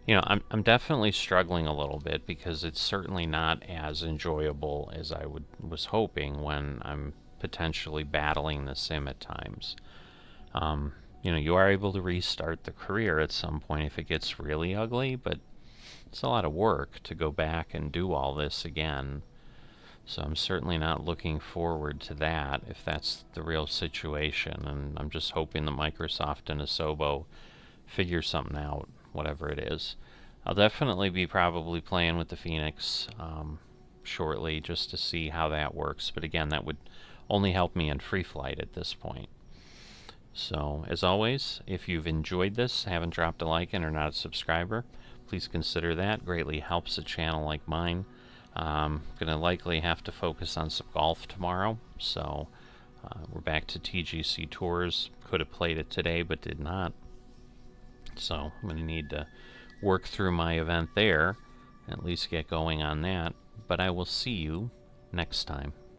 You know, I'm definitely struggling a little bit because it's certainly not as enjoyable as I was hoping when I'm potentially battling the sim at times. You know, you are able to restart the career at some point if it gets really ugly, but it's a lot of work to go back and do all this again. So I'm certainly not looking forward to that if that's the real situation, and I'm just hoping that Microsoft and Asobo figure something out, whatever it is. I'll definitely be probably playing with the Phoenix shortly just to see how that works, but again, that would only help me in free flight at this point. So, as always, if you've enjoyed this, haven't dropped a like and are not a subscriber, please consider that. Greatly helps a channel like mine. I'm going to likely have to focus on some golf tomorrow, so we're back to TGC Tours. Could have played it today, but did not. So, I'm going to need to work through my event there, and at least get going on that. But I will see you next time.